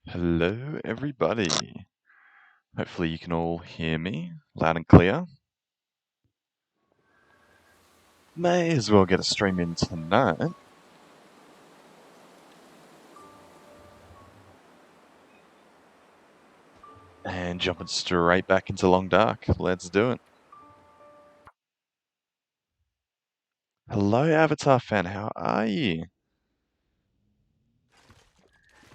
Hello, everybody. Hopefully, you can all hear me loud and clear. May as well get a stream in tonight. And jumping straight back into Long Dark. Let's do it. Hello, Avatar fan. How are you?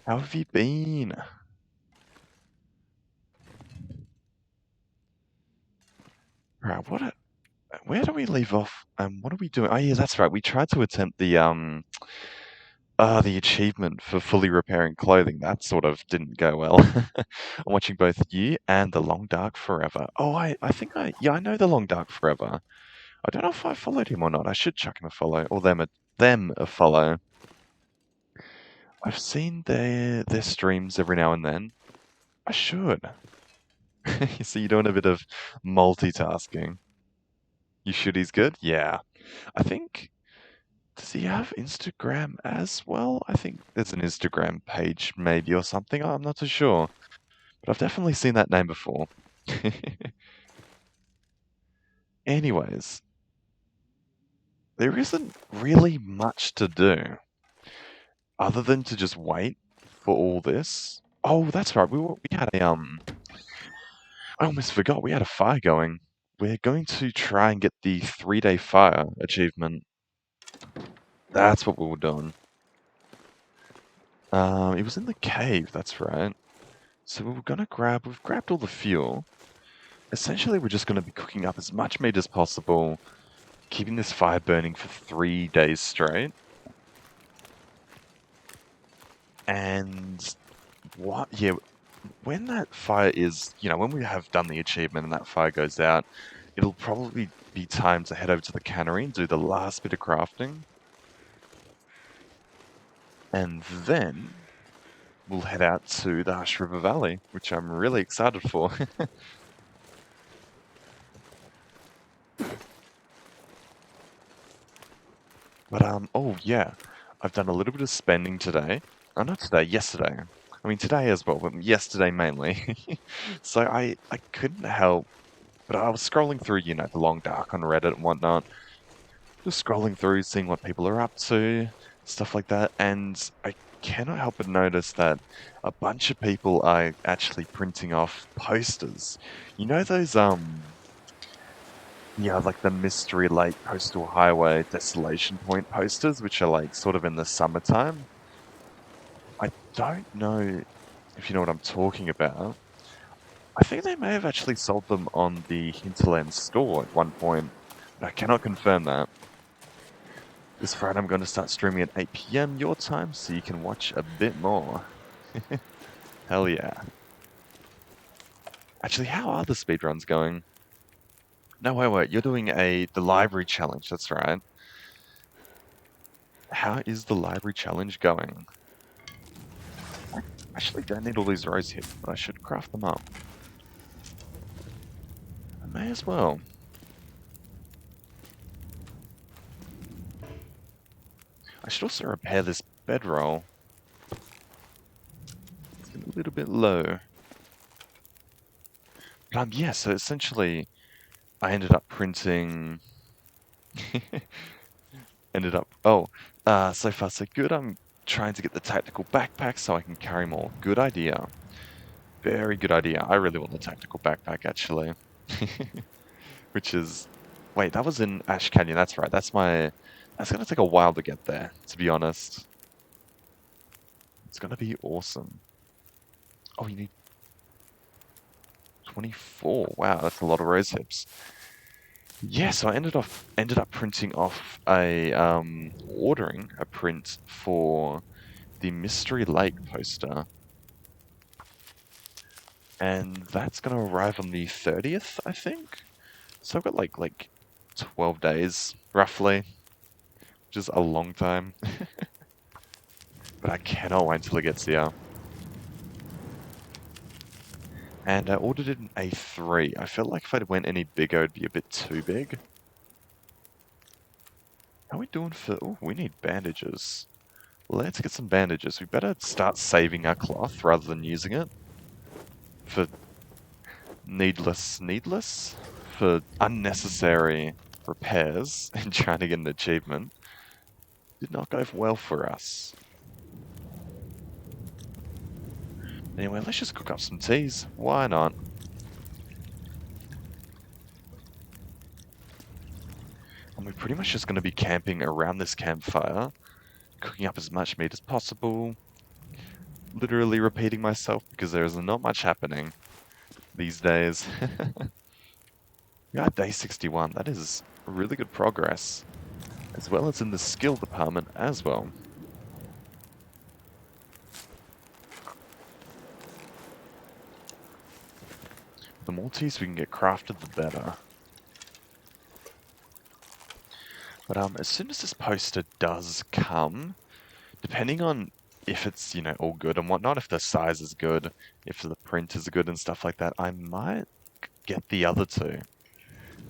How have you been? Right, where do we leave off? What are we doing? Oh, yeah, that's right. We tried to attempt the achievement for fully repairing clothing. That sort of didn't go well. I'm watching both you and the Long Dark Forever. Oh, I think yeah, I know the Long Dark Forever. I don't know if I followed him or not. I should chuck him a follow, or them a follow. I've seen their streams every now and then. I should. You see, you're doing a bit of multitasking. You should. He's good. Yeah. I think. Does he have Instagram as well? I think there's an Instagram page, maybe, or something. I'm not too sure, but I've definitely seen that name before. Anyways, there isn't really much to do other than to just wait for all this. Oh, that's right. We had a. I almost forgot we had a fire going. We're going to try and get the 3-day fire achievement. That's what we were doing. It was in the cave. That's right. So we were gonna grab. We've grabbed all the fuel. Essentially, we're just gonna be cooking up as much meat as possible, keeping this fire burning for 3 days straight. And what? Yeah, when that fire is, when we have done the achievement and that fire goes out, it'll probably be time to head over to the cannery and do the last bit of crafting. And then we'll head out to the Hush River Valley, which I'm really excited for. But, oh yeah, I've done a little bit of spending today. Oh, not today, yesterday. I mean, today as well, but yesterday mainly. So I couldn't help, but I was scrolling through, the Long Dark on Reddit and whatnot. Just scrolling through, seeing what people are up to, stuff like that, and I cannot help but notice that a bunch of people are actually printing off posters. You know those, yeah, like the Mystery Lake Coastal Highway Desolation Point posters, which are like sort of in the summertime? I don't know if you know what I'm talking about. I think they may have actually sold them on the Hinterland store at one point, but I cannot confirm that. This Friday I'm going to start streaming at 8 PM your time so you can watch a bit more. Hell yeah. Actually, how are the speedruns going? No, wait, you're doing the library challenge, that's right. How is the library challenge going? I actually don't need all these rose hips, but I should craft them up. I may as well. I should also repair this bedroll. It's a little bit low. Yeah, so essentially, I ended up printing... so far so good. I'm trying to get the tactical backpack so I can carry more. Good idea. Very good idea. I really want the tactical backpack, actually. Which is... Wait, that was in Ash Canyon. That's right. That's going to take a while to get there, to be honest. It's gonna be awesome. Oh, you need 24. Wow, that's a lot of rose hips. Yeah, so I ended up printing off ordering a print for the Mystery Lake poster, and that's gonna arrive on the 30th, I think. So I've got like 12 days roughly, which is a long time. But I cannot wait till it gets here. And I ordered it in A3. I felt like if I went any bigger, it'd be a bit too big. How are we doing for... Oh, we need bandages. Let's get some bandages. We better start saving our cloth rather than using it for needless, for unnecessary repairs and trying to get an achievement. Did not go well for us. Anyway, let's just cook up some teas. Why not? And we're pretty much just going to be camping around this campfire, cooking up as much meat as possible, literally repeating myself because there is not much happening these days. We are at day 61. That is really good progress, as well as in the skill department as well. The more teas we can get crafted, the better. But as soon as this poster does come, depending on if it's, all good and whatnot, if the size is good, if the print is good and stuff like that, I might get the other two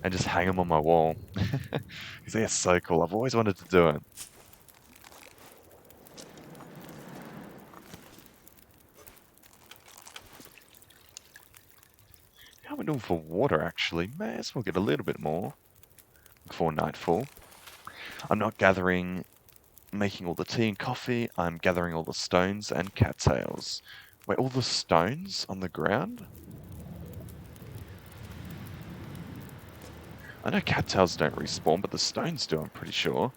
and just hang them on my wall. Because they're so cool. I've always wanted to do it. How are we doing for water, actually? May as well get a little bit more before nightfall. I'm not making all the tea and coffee. I'm gathering all the stones and cattails. Wait, all the stones on the ground? I know cattails don't respawn, but the stones do, I'm pretty sure.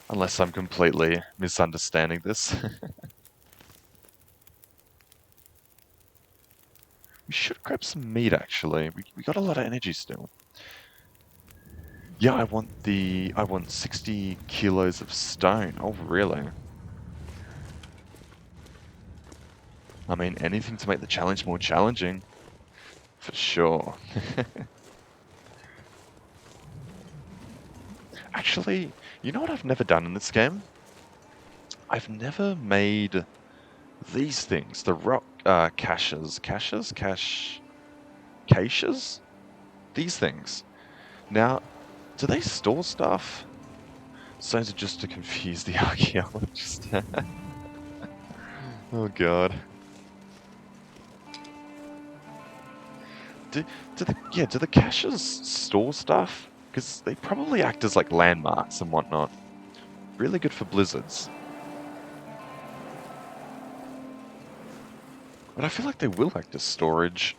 Unless I'm completely misunderstanding this. We should grab some meat, actually. We got a lot of energy still. Yeah, I want 60 kilos of stone. Oh, really? I mean, anything to make the challenge more challenging. For sure. Actually, you know what I've never done in this game? I've never made these things. The rock caches. Caches? These things. Now, do they store stuff? So is it just to confuse the archaeologist? Oh god. Do the caches store stuff? Because they probably act as like landmarks and whatnot. Really good for blizzards. But I feel like they will act as storage.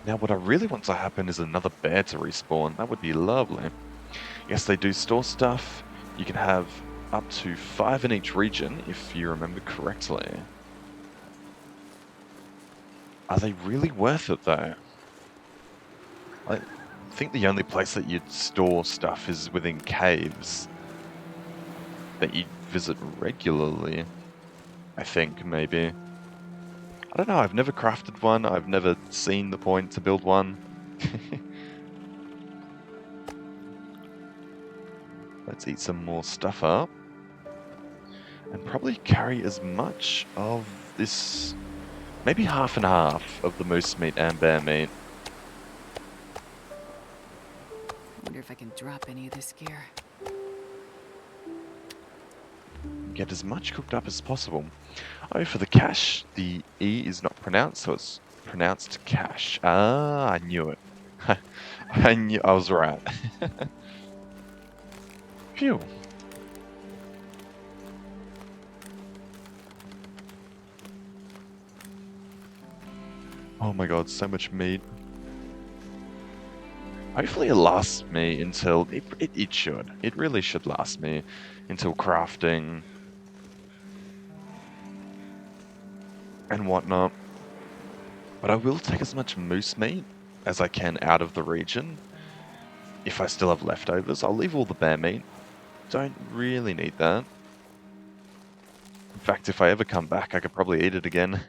Now what I really want to happen is another bear to respawn. That would be lovely. Yes, they do store stuff. You can have up to 5 in each region, if you remember correctly. Are they really worth it, though? I think the only place that you'd store stuff is within caves that you visit regularly. I think, maybe. I don't know, I've never crafted one. I've never seen the point to build one. Let's eat some more stuff up. And probably carry as much of this, maybe half and half of the moose meat and bear meat. Wonder if I can drop any of this gear. Get as much cooked up as possible. Oh, for the cache, the E is not pronounced, so it's pronounced cache. Ah, I knew it. I was right. Phew. Oh my god, so much meat. Hopefully it lasts me until... It should. It really should last me until crafting and whatnot. But I will take as much moose meat as I can out of the region. If I still have leftovers, I'll leave all the bear meat. Don't really need that. In fact, if I ever come back, I could probably eat it again.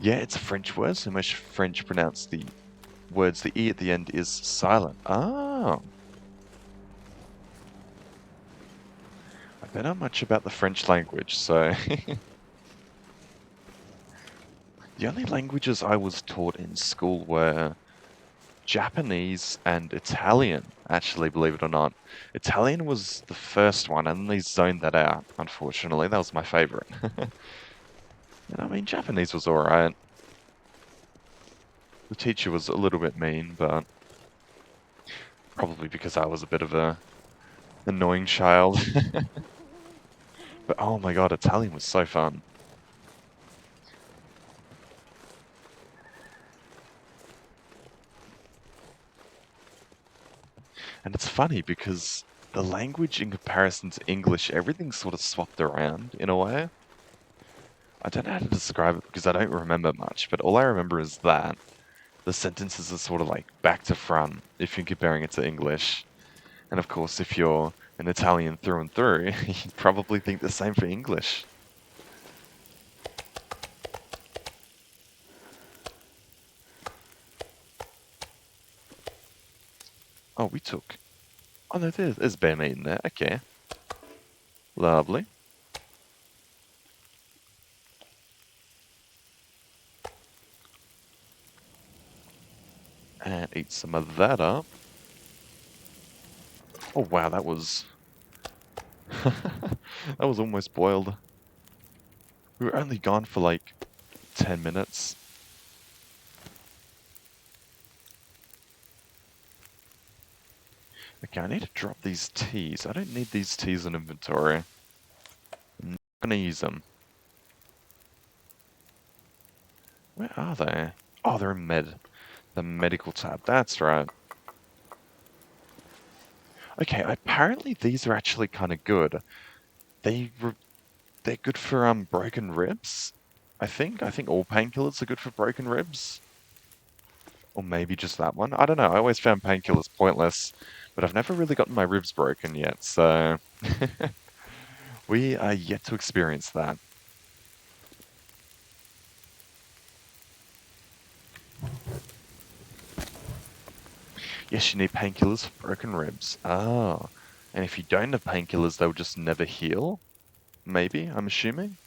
Yeah, it's a French word, so most French pronounce the words, the E at the end is silent. Oh, I don't know much about the French language, so... The only languages I was taught in school were Japanese and Italian, actually, believe it or not. Italian was the first one, and they zoned that out, unfortunately. That was my favorite. And I mean, Japanese was alright. The teacher was a little bit mean, but probably because I was a bit of a annoying child. But oh my god, Italian was so fun. And it's funny because the language in comparison to English, everything's sort of swapped around in a way. I don't know how to describe it because I don't remember much, but all I remember is that the sentences are sort of like back to front if you're comparing it to English. And of course, if you're an Italian through and through, you'd probably think the same for English. Oh, we took... Oh no, there's bear meat in there. Okay. Lovely. And eat some of that up. Oh wow, that was... that was almost boiled. We were only gone for like 10 minutes. Okay, I need to drop these teas. I don't need these teas in inventory. I'm not gonna use them. Where are they? Oh, they're in the medical tab. That's right. Okay, apparently these are actually kind of good. They're good for broken ribs. I think. I think all painkillers are good for broken ribs. Or maybe just that one. I don't know. I always found painkillers pointless, but I've never really gotten my ribs broken yet, so we are yet to experience that. Yes, you need painkillers for broken ribs. Oh. And if you don't have painkillers, they'll just never heal? Maybe, I'm assuming?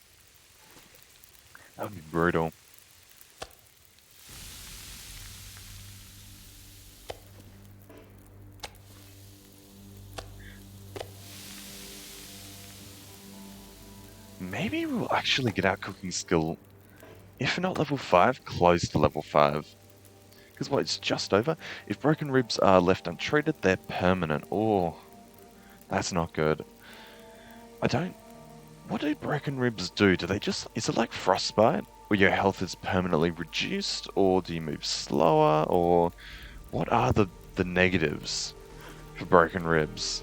That would be brutal. Maybe we'll actually get our cooking skill, if not level 5, close to level 5. Because what, it's just over? If broken ribs are left untreated, they're permanent. Oh, that's not good. I don't... What do broken ribs do? Do they just... Is it like frostbite? Where your health is permanently reduced? Or do you move slower? Or what are the negatives for broken ribs?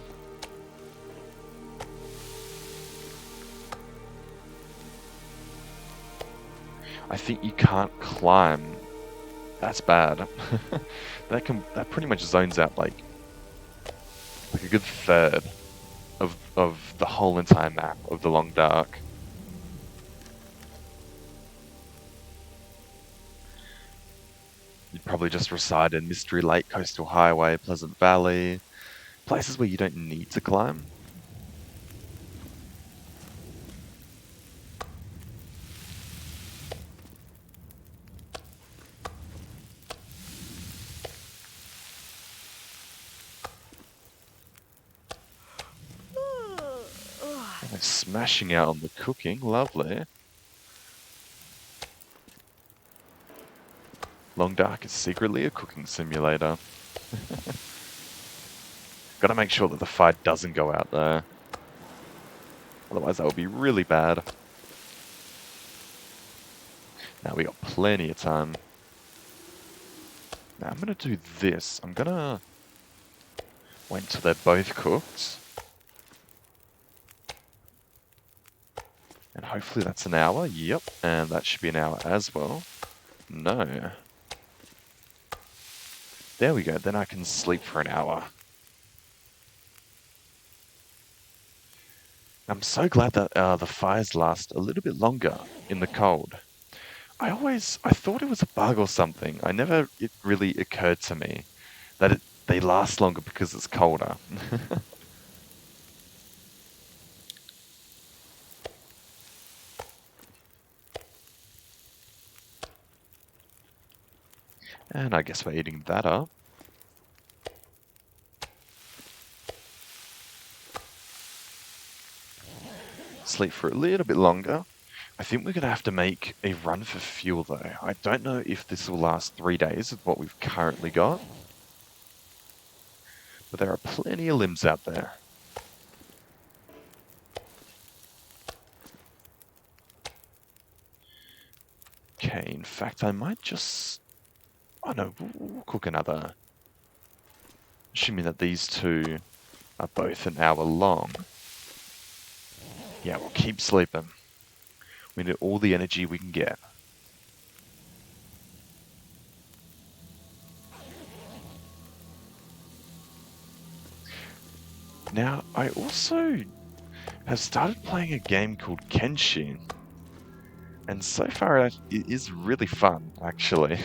I think you can't climb. That's bad. That pretty much zones out like a good third of the whole entire map of the Long Dark. You'd probably just reside in Mystery Lake, Coastal Highway, Pleasant Valley, places where you don't need to climb. Oh, smashing out on the cooking, lovely. Long Dark is secretly a cooking simulator. Gotta make sure that the fire doesn't go out there. Otherwise that would be really bad. Now we got plenty of time. Now I'm gonna do this. I'm gonna wait until they're both cooked. And hopefully that's an hour. Yep, and that should be an hour as well. No. There we go, then I can sleep for an hour. I'm so glad that the fires last a little bit longer in the cold. I thought it was a bug or something. It really occurred to me that they last longer because it's colder. And I guess we're eating that up. Sleep for a little bit longer. I think we're going to have to make a run for fuel though. I don't know if this will last 3 days with what we've currently got. But there are plenty of limbs out there. Okay, in fact I might just... Oh no, we'll cook another. Assuming that these two are both an hour long. Yeah, we'll keep sleeping. We need all the energy we can get. Now, I also have started playing a game called Kenshin. And so far it is really fun, actually.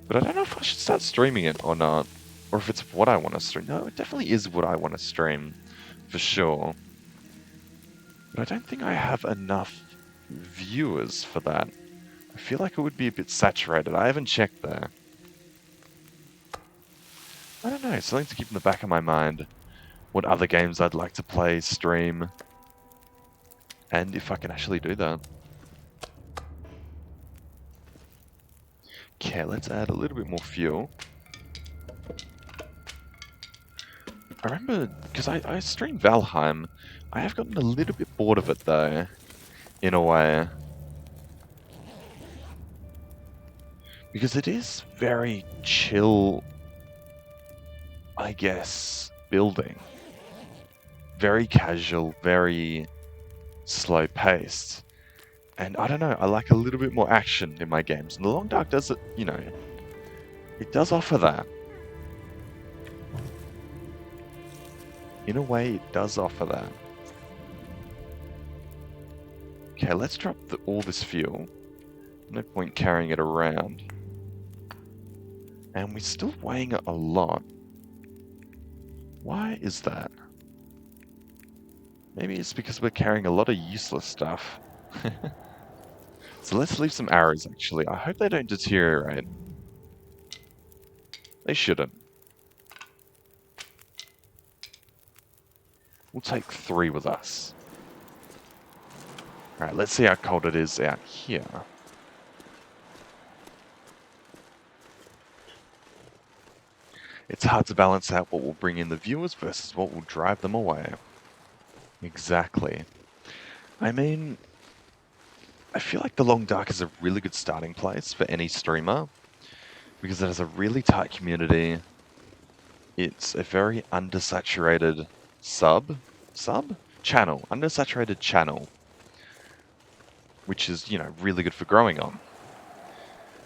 But I don't know if I should start streaming it or not. Or if it's what I want to stream. No, it definitely is what I want to stream. For sure. But I don't think I have enough viewers for that. I feel like it would be a bit saturated. I haven't checked there. I don't know, something to keep in the back of my mind. What other games I'd like to play, stream, and if I can actually do that. Okay, let's add a little bit more fuel. I remember, because I streamed Valheim, I have gotten a little bit bored of it though, in a way. Because it is very chill, I guess, building. Very casual, very slow paced. And I don't know, I like a little bit more action in my games. And The Long Dark does it, it does offer that. In a way, it does offer that. Okay, let's drop all this fuel. No point carrying it around. And we're still weighing it a lot. Why is that? Maybe it's because we're carrying a lot of useless stuff. So let's leave some arrows, actually. I hope they don't deteriorate. They shouldn't. We'll take 3 with us. Alright, let's see how cold it is out here. It's hard to balance out what will bring in the viewers versus what will drive them away. Exactly. I mean, I feel like The Long Dark is a really good starting place for any streamer because it has a really tight community. It's a very undersaturated undersaturated channel, which is, really good for growing on.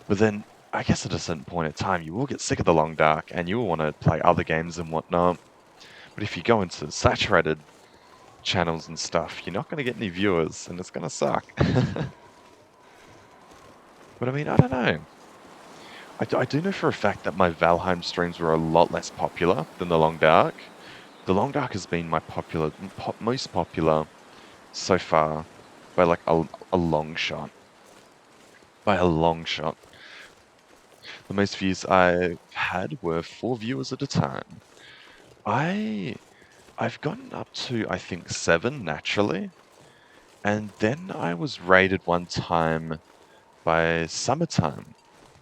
But then, I guess at a certain point in time, you will get sick of The Long Dark and you will want to play other games and whatnot. But if you go into saturated channels and stuff, you're not going to get any viewers and it's going to suck. But I mean, I don't know. I do know for a fact that my Valheim streams were a lot less popular than The Long Dark. The Long Dark has been my most popular so far by like a long shot. By a long shot. The most views I had were 4 viewers at a time. I've gotten up to, I think, 7 naturally. And then I was raided one time by Summertime.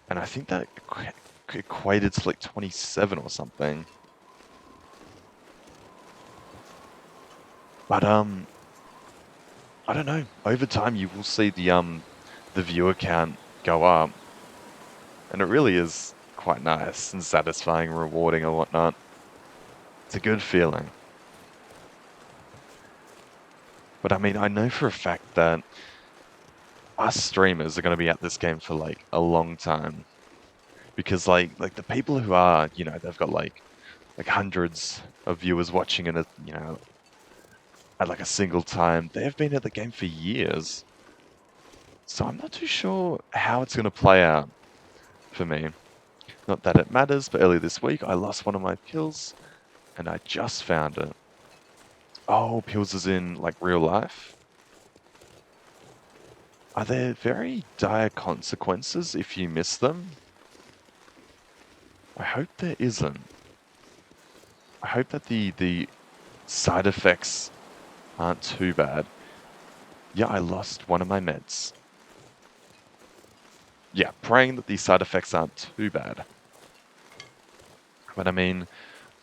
And I think that equated to like 27 or something. But I don't know. Over time, you will see the viewer count go up. And it really is quite nice and satisfying, rewarding and whatnot. It's a good feeling. But I mean, I know for a fact that us streamers are going to be at this game for like a long time. Because like the people who are, they've got like hundreds of viewers watching it, at like a single time. They've been at the game for years. So I'm not too sure how it's going to play out for me. Not that it matters, but earlier this week I lost one of my pills and I just found it. Oh, pills is in like real life? Are there very dire consequences if you miss them? I hope there isn't. I hope that the side effects aren't too bad. Yeah, I lost one of my meds. Yeah, praying that these side effects aren't too bad. But I mean,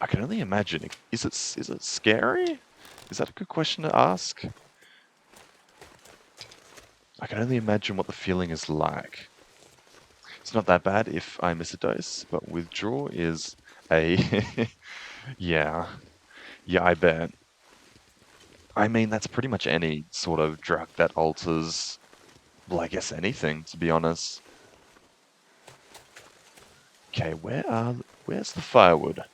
I can only imagine. Is it scary? Is that a good question to ask? I can only imagine what the feeling is like. It's not that bad if I miss a dose, but withdrawal is a... yeah. Yeah, I bet. I mean, that's pretty much any sort of drug that alters, well, I guess anything, to be honest. Okay, where's the firewood?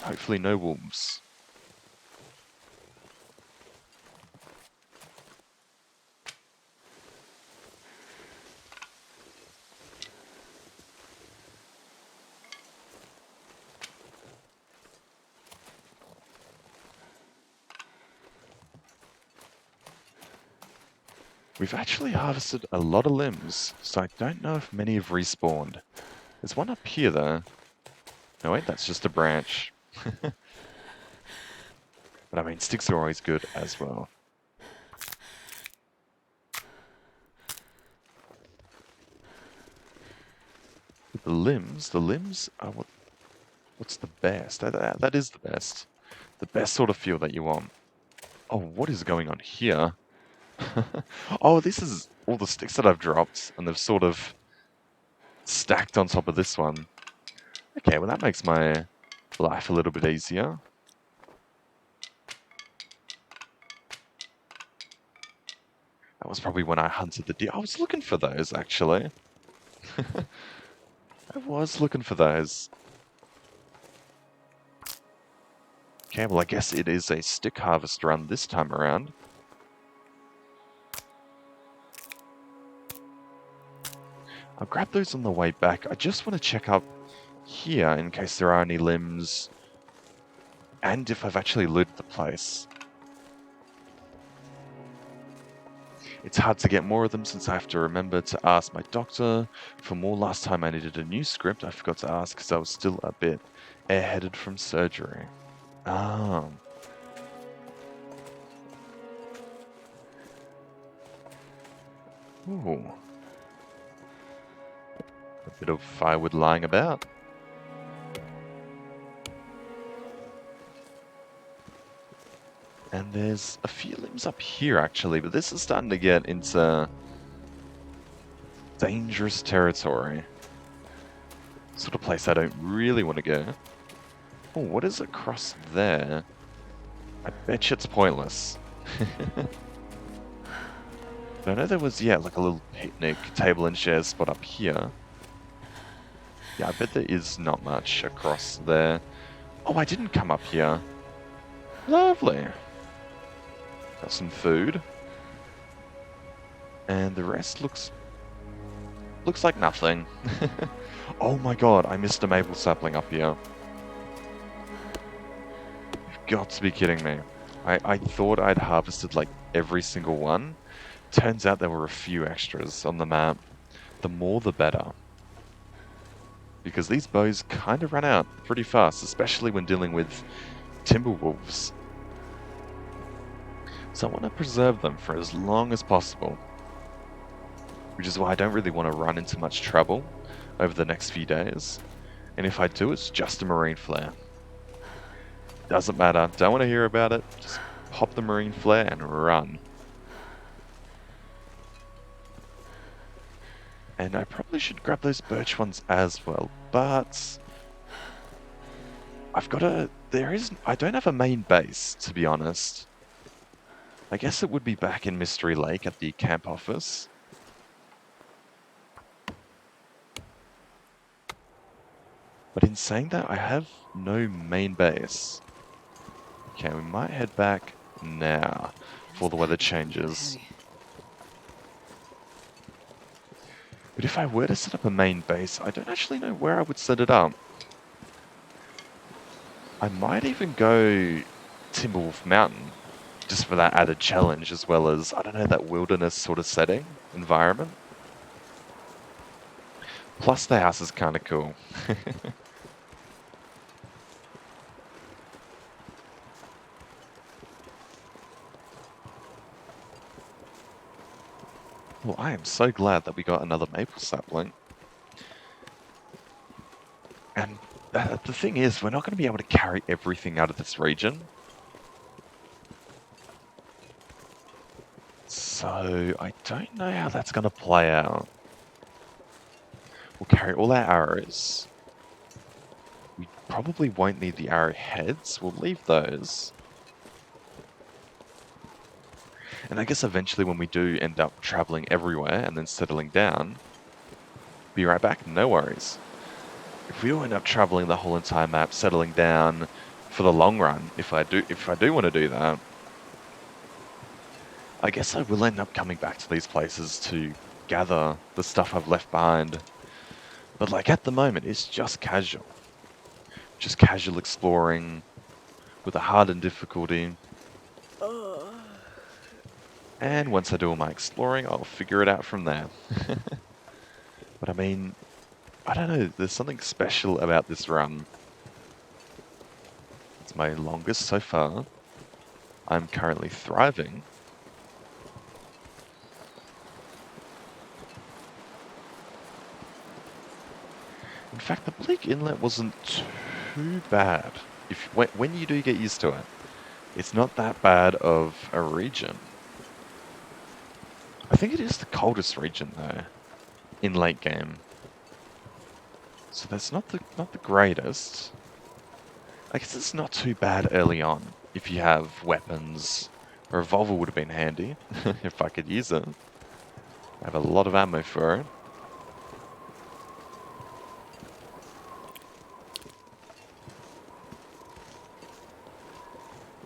Hopefully no wolves. We've actually harvested a lot of limbs, so I don't know if many have respawned. There's one up here though. No wait, that's just a branch. But I mean, sticks are always good as well. The limbs are what's the best? That is the best. The best sort of feel that you want. Oh, what is going on here? Oh, this is all the sticks that I've dropped, and they've sort of stacked on top of this one. Okay, well that makes my life a little bit easier. That was probably when I hunted the deer. I was looking for those, actually. I was looking for those. Okay, well I guess it is a stick harvest run this time around. I'll grab those on the way back. I just want to check up here in case there are any limbs and if I've actually looted the place. It's hard to get more of them since I have to remember to ask my doctor for more. Last time I needed a new script, I forgot to ask because I was still a bit airheaded from surgery. Ah. Ooh. A bit of firewood lying about. And there's a few limbs up here actually, but this is starting to get into dangerous territory. Sort of place I don't really want to go. Oh, what is across there? I bet you it's pointless. I know there was, yeah, like a little picnic table and chairs spot up here. Yeah, I bet there is not much across there. Oh, I didn't come up here. Lovely. Got some food. And the rest looks like nothing. Oh my god, I missed a maple sapling up here. You've got to be kidding me. I thought I'd harvested like every single one. Turns out there were a few extras on the map. The more the better. Because these bows kind of run out pretty fast, especially when dealing with timber wolves. So I want to preserve them for as long as possible. Which is why I don't really want to run into much trouble over the next few days. And if I do, it's just a marine flare. Doesn't matter, don't want to hear about it, just pop the marine flare and run. And I probably should grab those birch ones as well, but I don't have a main base, to be honest. I guess it would be back in Mystery Lake at the camp office. But in saying that, I have no main base. Okay, we might head back now before This the weather package can get changes. heavy. But if I were to set up a main base, I don't actually know where I would set it up. I might even go Timberwolf Mountain, just for that added challenge, as well as, I don't know, that wilderness sort of setting, environment. Plus the house is kind of cool. Well, I am so glad that we got another maple sapling. And the thing is, we're not going to be able to carry everything out of this region. So I don't know how that's going to play out. We'll carry all our arrows. We probably won't need the arrowheads. We'll leave those. And I guess eventually when we do end up traveling everywhere and then settling down, be right back, no worries. If we do end up traveling the whole entire map, settling down for the long run, if I do want to do that, I guess I will end up coming back to these places to gather the stuff I've left behind. But like at the moment, it's just casual. Just casual exploring with a hardened difficulty. And once I do all my exploring, I'll figure it out from there. But I mean, I don't know, there's something special about this run. It's my longest so far. I'm currently thriving. In fact, the Bleak Inlet wasn't too bad. When you do get used to it, it's not that bad of a region. I think it is the coldest region though, in late game. So that's not the greatest. I guess it's not too bad early on if you have weapons. A revolver would have been handy if I could use it. I have a lot of ammo for it.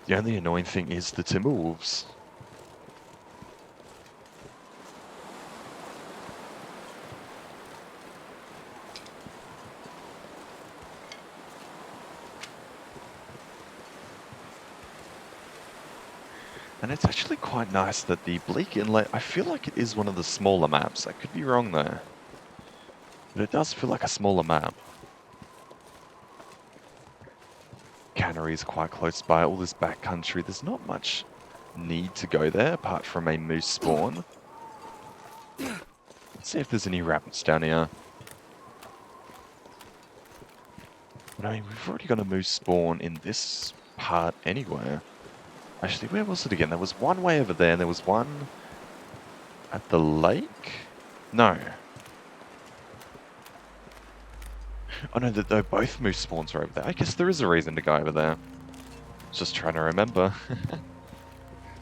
The only annoying thing is the Timberwolves. And it's actually quite nice that the Bleak Inlet, I feel like it is one of the smaller maps. I could be wrong there. But it does feel like a smaller map. Cannery is quite close by, all this backcountry. There's not much need to go there apart from a moose spawn. Let's see if there's any rabbits down here. But I mean, we've already got a moose spawn in this part anyway. Actually, where was it again? There was one way over there and there was one at the lake? No. Oh no, though both moose spawns are over there. I guess there is a reason to go over there. Just trying to remember.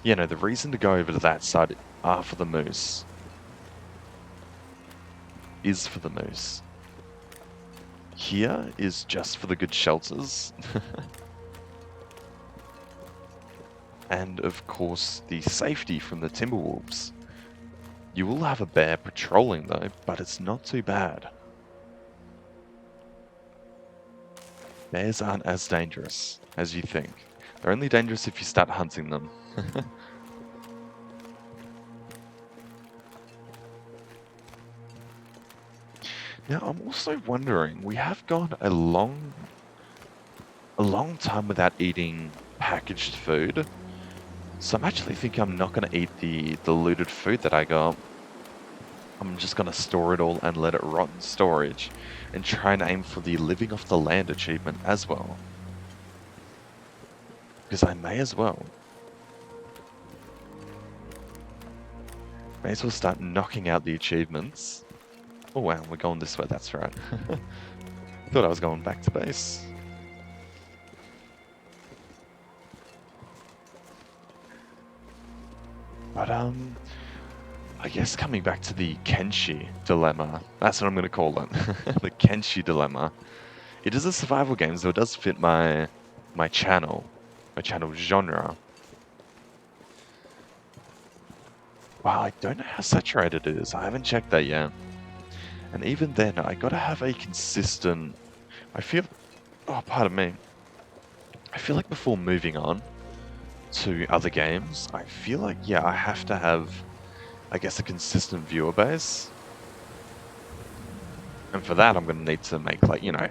Yeah, no, the reason to go over to that side are for the moose. Is for the moose. Here is just for the good shelters. And of course, the safety from the Timberwolves. You will have a bear patrolling though, but it's not too bad. Bears aren't as dangerous as you think. They're only dangerous if you start hunting them. Now, I'm also wondering, we have gone a long time without eating packaged food. So I'm actually thinking I'm not going to eat the looted food that I got. I'm just going to store it all and let it rot in storage. And try and aim for the living off the land achievement as well. Because I may as well. May as well start knocking out the achievements. Oh wow, we're going this way, that's right. Thought I was going back to base. But, I guess coming back to the Kenshi dilemma, that's what I'm going to call it. The Kenshi dilemma. It is a survival game, so it does fit my channel genre. Wow, I don't know how saturated it is. I haven't checked that yet. And even then, I gotta have a consistent... I feel... Oh, pardon me. I feel like before moving on to other games, I feel like, yeah, I have to have, I guess, a consistent viewer base. And for that, I'm gonna need to make, like, you know,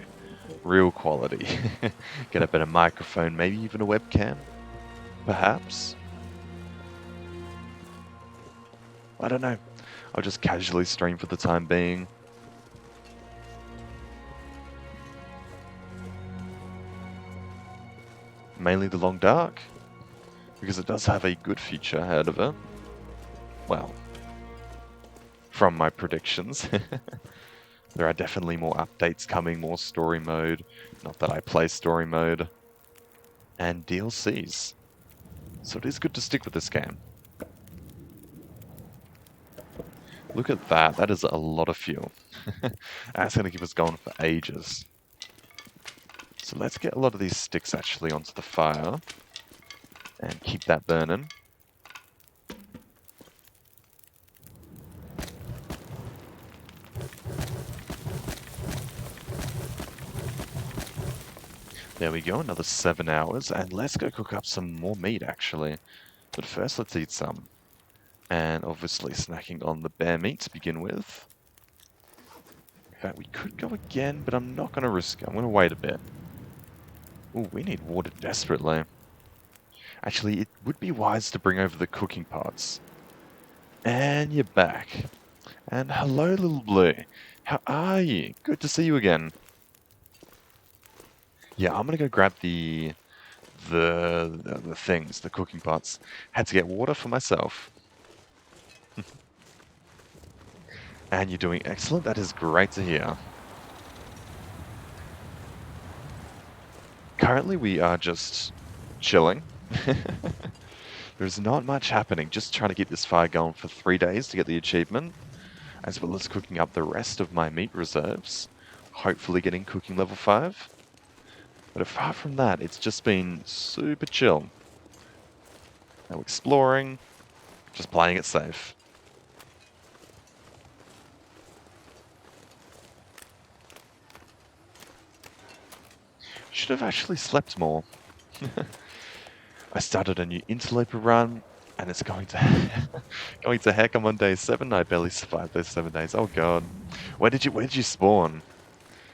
real quality. Get a better microphone, maybe even a webcam, perhaps. I don't know. I'll just casually stream for the time being. Mainly the Long Dark, because it does have a good future ahead of it. Well, from my predictions. There are definitely more updates coming, more story mode. Not that I play story mode. And DLCs. So it is good to stick with this game. Look at that. That is a lot of fuel. That's going to keep us going for ages. So let's get a lot of these sticks actually onto the fire. And keep that burning. There we go, another 7 hours. And let's go cook up some more meat actually. But first let's eat some. And obviously snacking on the bear meat to begin with. In fact, we could go again, but I'm not going to risk it. I'm going to wait a bit. Ooh, we need water desperately. Actually, it would be wise to bring over the cooking pots. And you're back. And hello, little blue. How are you? Good to see you again. Yeah, I'm gonna go grab the things, the cooking pots. Had to get water for myself. And you're doing excellent. That is great to hear. Currently, we are just chilling. There's not much happening. Just trying to get this fire going for 3 days to get the achievement, as well as cooking up the rest of my meat reserves. Hopefully getting cooking level 5. But apart from that, it's just been super chill. No exploring, just playing it safe. Should have actually slept more. I started a new interloper run, and it's going to going to heck. I'm on day 7. I barely survived those 7 days. Oh god, where did you spawn?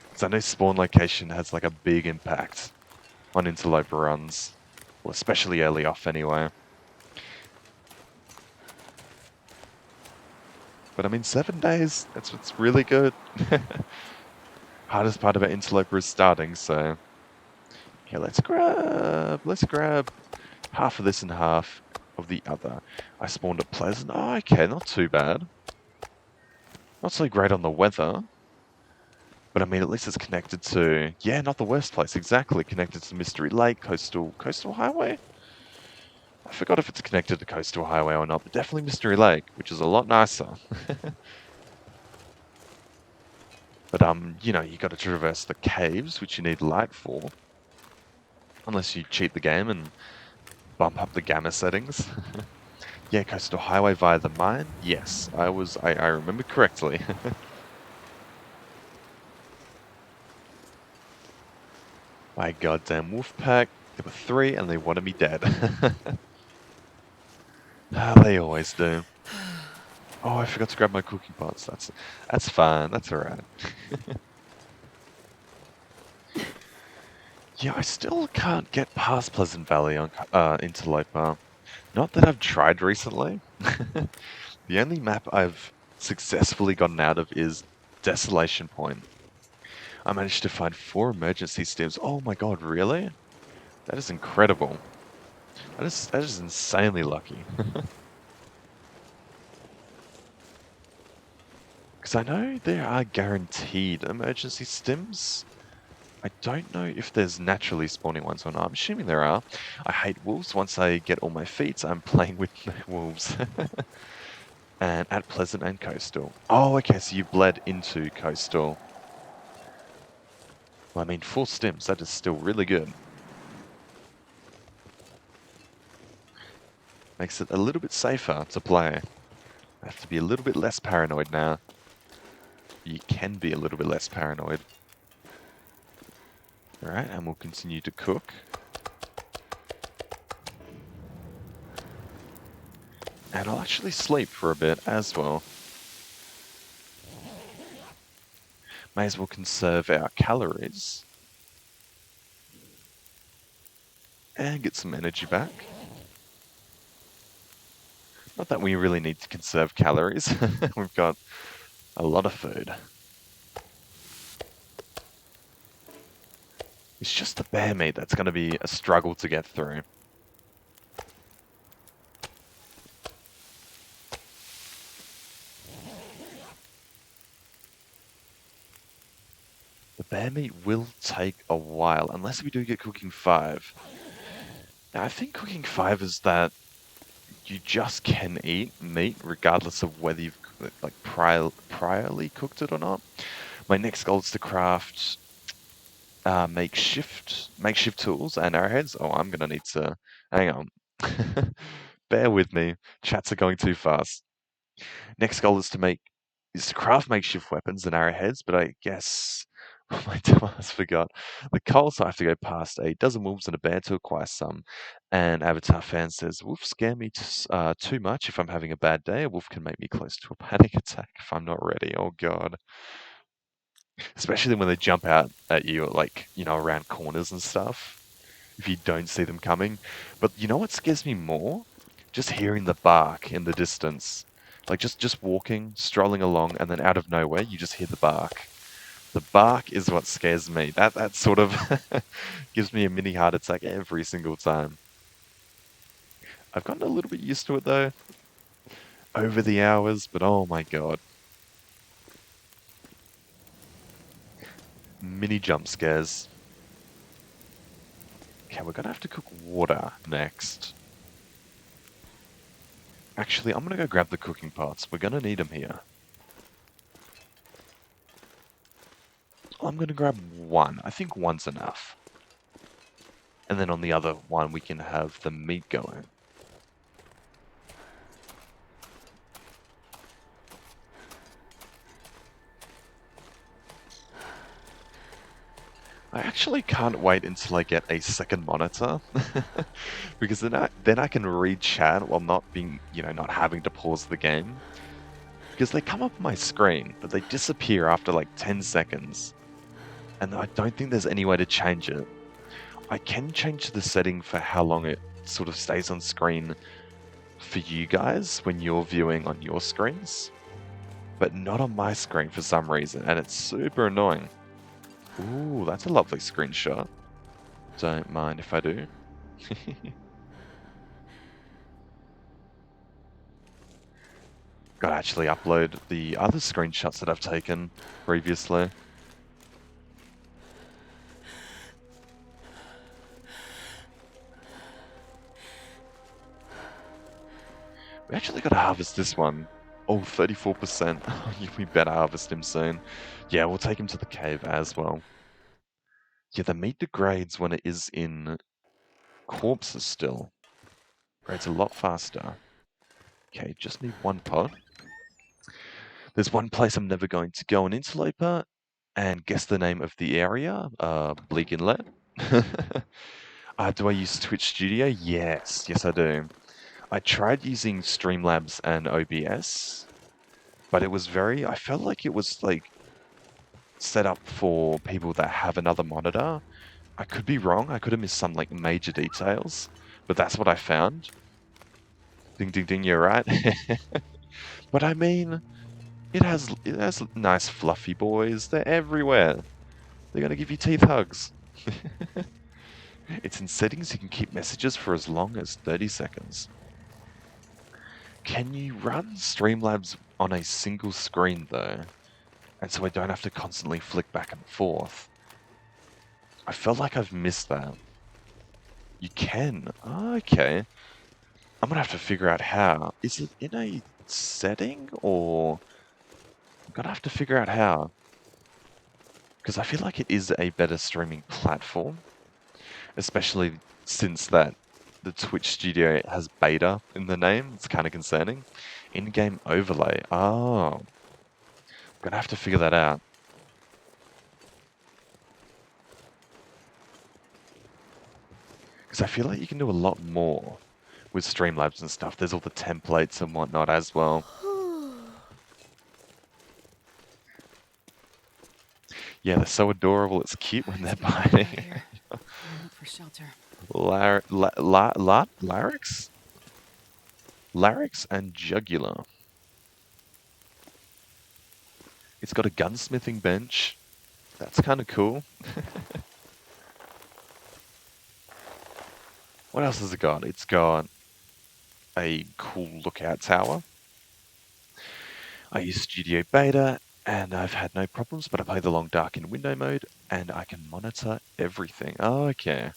Because I know spawn location has like a big impact on interloper runs, well, especially early off anyway. But I mean, 7 days. That's what's really good. Hardest part about interloper is starting, so okay, let's grab half of this and half of the other. I spawned at Pleasant. Oh, okay, not too bad. Not so great on the weather, but I mean, at least it's connected to, yeah, not the worst place, exactly, connected to Mystery Lake, Coastal Highway? I forgot if it's connected to Coastal Highway or not, but definitely Mystery Lake, which is a lot nicer. But, you know, you gotta traverse the caves, which you need light for. Unless you cheat the game and bump up the gamma settings. Yeah, Coastal Highway via the mine? Yes, I remember correctly. My goddamn wolf pack. There were 3 and they wanted me dead. Ah, they always do. Oh, I forgot to grab my cooking pots. That's fine. That's alright. Yeah, I still can't get past Pleasant Valley on Interloper. Not that I've tried recently. The only map I've successfully gotten out of is Desolation Point. I managed to find 4 emergency stims. Oh my god, really? That is incredible. That is insanely lucky. Because I know there are guaranteed emergency stims. I don't know if there's naturally spawning ones or not. I'm assuming there are. I hate wolves. Once I get all my feats, I'm playing with wolves. And at Pleasant and Coastal. Oh, okay, so you bled into Coastal. Well, I mean, 4 stims, that is still really good. Makes it a little bit safer to play. I have to be a little bit less paranoid now. You can be a little bit less paranoid. Alright, and we'll continue to cook. And I'll actually sleep for a bit as well. May as well conserve our calories. And get some energy back. Not that we really need to conserve calories. We've got a lot of food. It's just the bear meat that's going to be a struggle to get through. The bear meat will take a while, unless we do get cooking 5. Now, I think cooking 5 is that you just can eat meat regardless of whether you've like priorly cooked it or not. My next goal is to craft makeshift tools and arrowheads. Oh, I'm gonna need to hang on. Bear with me. Chats are going too fast. Next goal is to craft makeshift weapons and arrowheads, but I guess my dumbass forgot. The coal, so I have to go past a dozen wolves and a bear to acquire some. And Avatar fan says, wolves scare me too much if I'm having a bad day. A wolf can make me close to a panic attack if I'm not ready. Oh god. Especially when they jump out at you, like, around corners and stuff, if you don't see them coming. But you know what scares me more? Just hearing the bark in the distance. Like, just walking, strolling along, and then out of nowhere, you just hear the bark. The bark is what scares me. That sort of gives me a mini heart attack every single time. I've gotten a little bit used to it, though, over the hours, but oh my god. Mini jump scares. Okay, we're gonna have to cook water next. Actually, I'm gonna go grab the cooking pots. We're gonna need them here. I'm gonna grab one. I think one's enough. And then on the other one, we can have the meat going. I actually can't wait until I get a second monitor. Because then I can read chat while not being, not having to pause the game. Because they come up on my screen, but they disappear after like 10 seconds. And I don't think there's any way to change it. I can change the setting for how long it sort of stays on screen for you guys when you're viewing on your screens, but not on my screen for some reason, and it's super annoying. Ooh, that's a lovely screenshot. Don't mind if I do. Gotta actually upload the other screenshots that I've taken previously. We actually gotta harvest this one. Oh, 34%. We better harvest him soon. Yeah, we'll take him to the cave as well. Yeah, the meat degrades when it is in corpses still. Degrades a lot faster. Okay, just need one pot. There's one place I'm never going to go, an interloper, and guess the name of the area? Bleak Inlet. Do I use Twitch Studio? Yes, I do. I tried using Streamlabs and OBS, but I felt like it was like set up for people that have another monitor. I could be wrong. I could have missed some like major details, but that's what I found. Ding ding ding, you're right. But I mean, it has nice fluffy boys. They're everywhere. They're gonna give you teeth hugs. It's in settings. You can keep messages for as long as 30 seconds. Can you run Streamlabs on a single screen though, and so I don't have to constantly flick back and forth. I felt like I've missed that. You can. Oh, okay. I'm gonna have to figure out how. Is it in a setting or I'm gonna have to figure out how. Because I feel like it is a better streaming platform, especially since that the Twitch studio has beta in the name. It's kind of concerning. In-game overlay. Oh, I'm gonna have to figure that out. Because I feel like you can do a lot more with Streamlabs and stuff. There's all the templates and whatnot as well. Yeah, they're so adorable. It's cute when they're Let's get the heck biting. out of here. Look for shelter. Larynx? Larynx and jugular. It's got a gunsmithing bench. That's kind of cool. What else has it got? It's got a cool lookout tower. I use Studio Beta and I've had no problems, but I play the Long Dark in window mode and I can monitor everything. Oh, okay.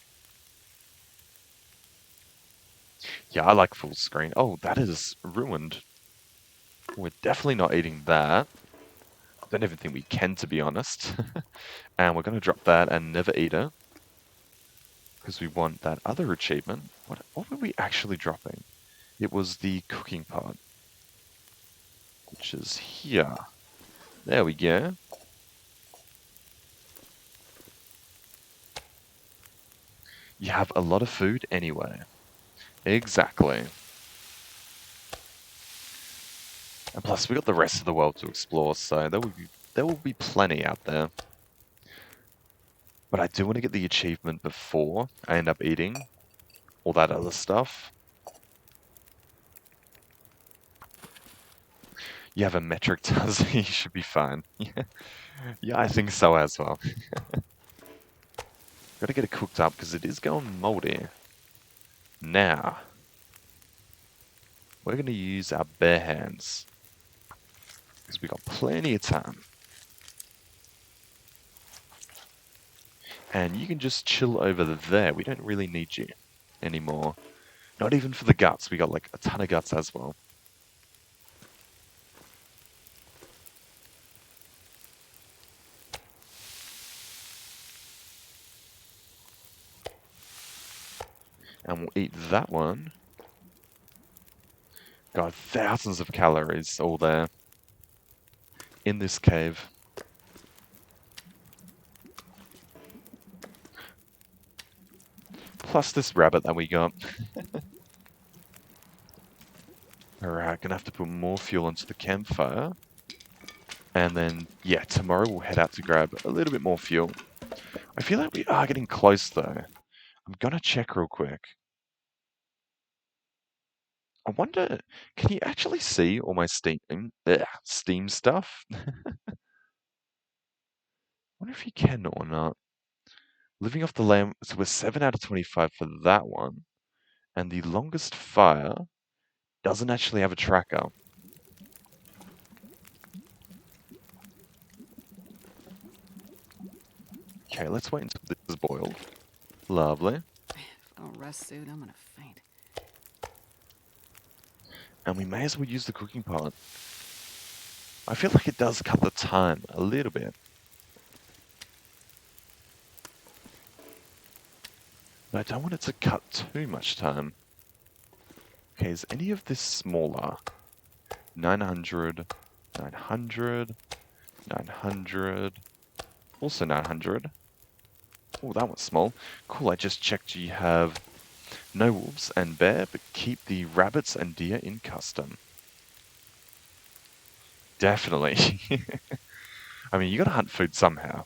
Yeah, I like full screen. Oh, that is ruined. We're definitely not eating that. I don't even think we can, to be honest. And we're going to drop that and never eat it. Because we want that other achievement. What were we actually dropping? It was the cooking pot. Which is here. There we go. You have a lot of food anyway. Exactly. And plus, we got the rest of the world to explore, so there will be plenty out there. But I do want to get the achievement before I end up eating all that other stuff. You have a metric ton, so you should be fine. Yeah, I think so as well. Gotta get it cooked up because it is going moldy. Now, we're gonna use our bare hands because we got plenty of time. And you can just chill over there. We don't really need you anymore. Not even for the guts. We got like a ton of guts as well. And we'll eat that one. Got thousands of calories all there in this cave. Plus this rabbit that we got. Alright, gonna have to put more fuel into the campfire. And then, yeah, tomorrow we'll head out to grab a little bit more fuel. I feel like we are getting close though. I'm gonna check real quick. I wonder, can you actually see all my Steam stuff? Wonder if you can or not. Living off the land, so we're 7 out of 25 for that one. And the longest fire doesn't actually have a tracker. Okay, let's wait until this is boiled. Lovely. If I don't rest soon, I'm gonna faint. And we may as well use the cooking pot. I feel like it does cut the time a little bit. But I don't want it to cut too much time. Okay, is any of this smaller? 900, 900, 900, also 900. Oh, that one's small. Cool, I just checked you have no wolves and bear, but keep the rabbits and deer in custom. Definitely. I mean, you gotta hunt food somehow.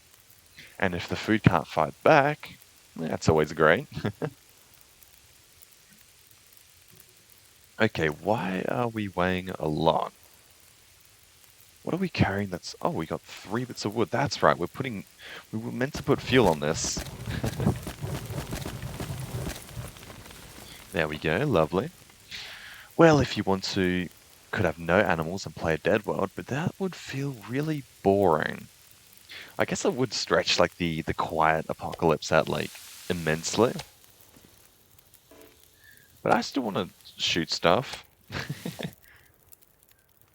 And if the food can't fight back, that's always great. Okay, why are we weighing a lot? What are we carrying that's... Oh, we got 3 bits of wood. That's right, we were meant to put fuel on this. There we go, lovely. Well, if you want to Could have no animals and play a dead world, but that would feel really boring. I guess it would stretch like the quiet apocalypse out like immensely. But I still want to shoot stuff.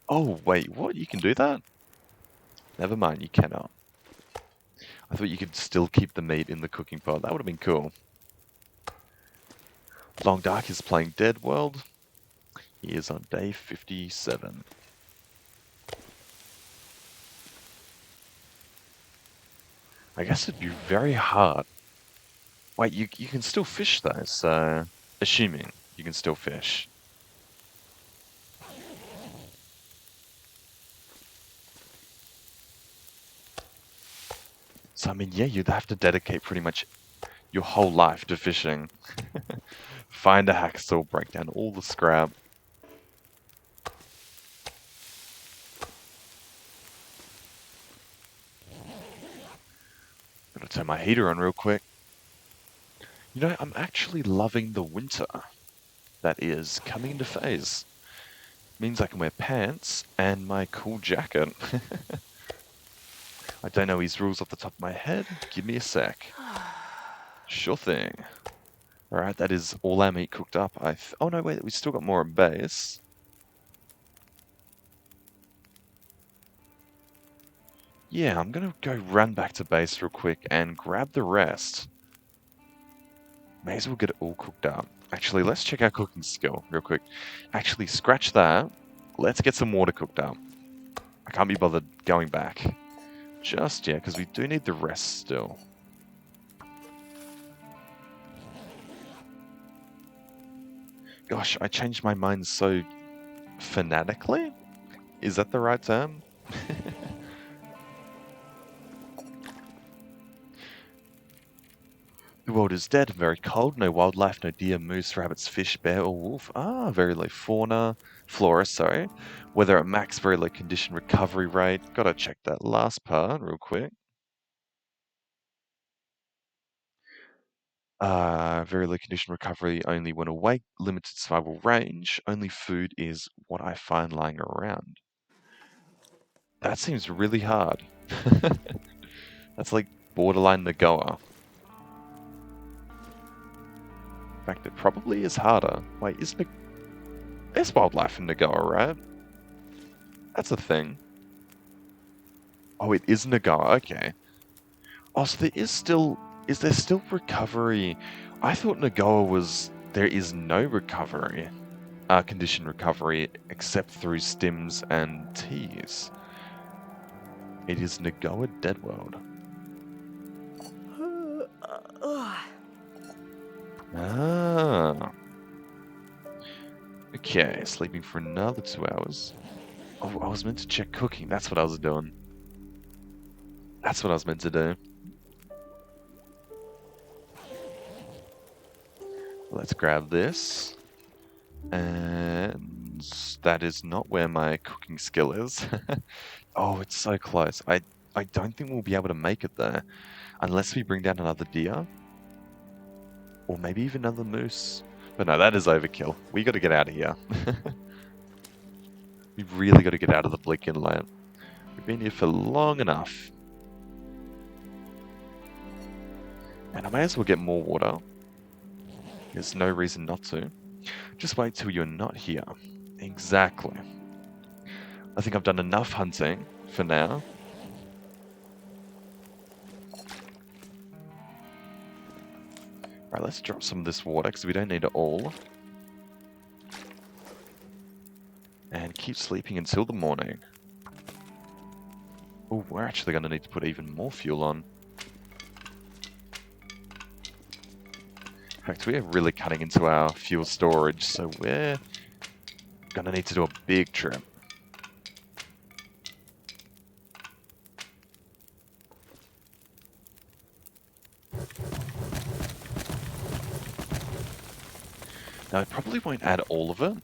Oh, wait, what? You can do that? Never mind, you cannot. I thought you could still keep the meat in the cooking pot. That would have been cool. Long Dark is playing Dead World. He is on day 57. I guess it'd be very hard. Wait, you can still fish though, so assuming you can still fish. So I mean, yeah, you'd have to dedicate pretty much your whole life to fishing. Find a hacksaw, break down all the scrap. Gotta turn my heater on real quick. You know, I'm actually loving the winter that is coming into phase. Means I can wear pants and my cool jacket. I don't know his rules off the top of my head. Give me a sec. Sure thing. Alright, that is all our meat cooked up. Oh no, wait, we still got more at base. Yeah, I'm gonna go run back to base real quick and grab the rest. May as well get it all cooked up. Actually, let's check our cooking skill real quick. Actually, scratch that. Let's get some water cooked up. I can't be bothered going back. Just yet, because we do need the rest still. Gosh, I changed my mind so fanatically? Is that the right term? The world is dead, very cold, no wildlife, no deer, moose, rabbits, fish, bear, or wolf. Ah, very low flora, sorry. Weather at max, very low condition recovery rate. Gotta check that last part real quick. Very low condition recovery only when awake, limited survival range, only food is what I find lying around. That seems really hard. That's like borderline Nagoa. In fact, it probably is harder. Wait, there's wildlife in Nagoa, right? That's a thing. Oh, it is Nagoa, okay. Oh, so is there still recovery? I thought Nagoa was, there is no recovery, condition recovery, except through stims and teas. It is Nagoa Dead World. Ah. Okay, sleeping for another 2 hours. Oh, I was meant to check cooking. That's what I was doing. That's what I was meant to do. Let's grab this. And that is not where my cooking skill is. Oh, it's so close. I don't think we'll be able to make it there. Unless we bring down another deer. Or maybe even another moose. But no, that is overkill. We gotta get out of here. We've really got to get out of the Bleak Inlet. We've been here for long enough. And I may as well get more water. There's no reason not to. Just wait till you're not here. Exactly. I think I've done enough hunting for now. Alright, let's drop some of this water because we don't need it all. And keep sleeping until the morning. Oh, we're actually going to need to put even more fuel on. In fact, we are really cutting into our fuel storage, so we're going to need to do a big trip. Now, I probably won't add all of it,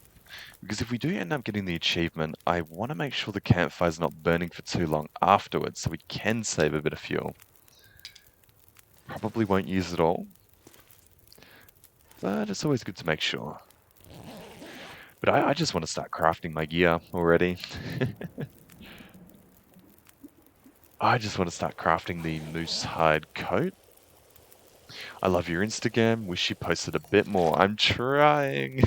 because if we do end up getting the achievement, I want to make sure the campfire's not burning for too long afterwards, so we can save a bit of fuel. Probably won't use it all, but it's always good to make sure. But I just want to start crafting my gear already. I just want to start crafting the moose hide coat. I love your Instagram. Wish you posted a bit more. I'm trying.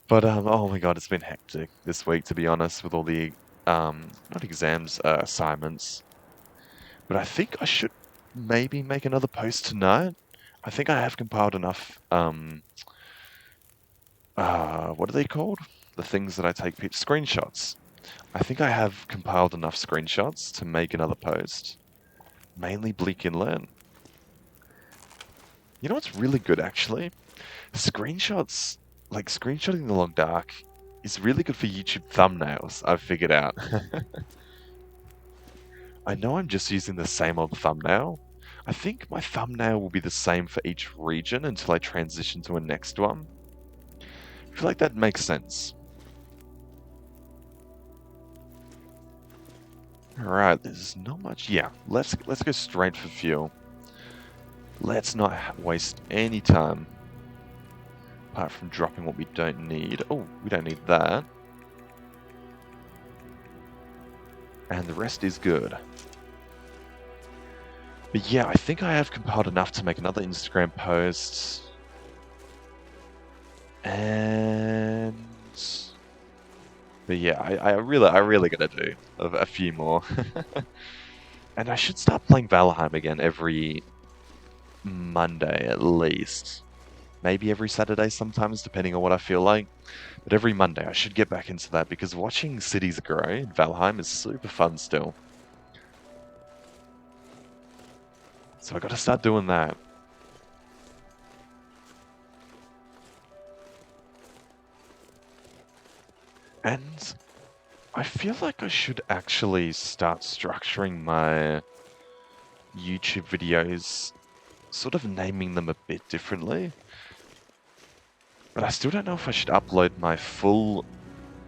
But oh my god, it's been hectic this week to be honest, with all the not exams, assignments. But I think I should maybe make another post tonight. I think I have compiled enough what are they called? The things that I take screenshots. I think I have compiled enough screenshots to make another post. Mainly Bleak Inland. You know what's really good actually? Screenshots, like screenshotting the long dark, is really good for YouTube thumbnails, I've figured out. I know I'm just using the same old thumbnail. I think my thumbnail will be the same for each region until I transition to a next one. I feel like that makes sense. Alright, there's not much. Yeah, let's go straight for fuel. Let's not waste any time. Apart from dropping what we don't need. Oh, we don't need that. And the rest is good. But yeah, I think I have compiled enough to make another Instagram post. And... But yeah, I really gotta do a few more. And I should start playing Valheim again every Monday at least. Maybe every Saturday sometimes, depending on what I feel like. But every Monday I should get back into that because watching cities grow in Valheim is super fun still. So I gotta start doing that. And I feel like I should actually start structuring my YouTube videos, sort of naming them a bit differently. But I still don't know if I should upload my full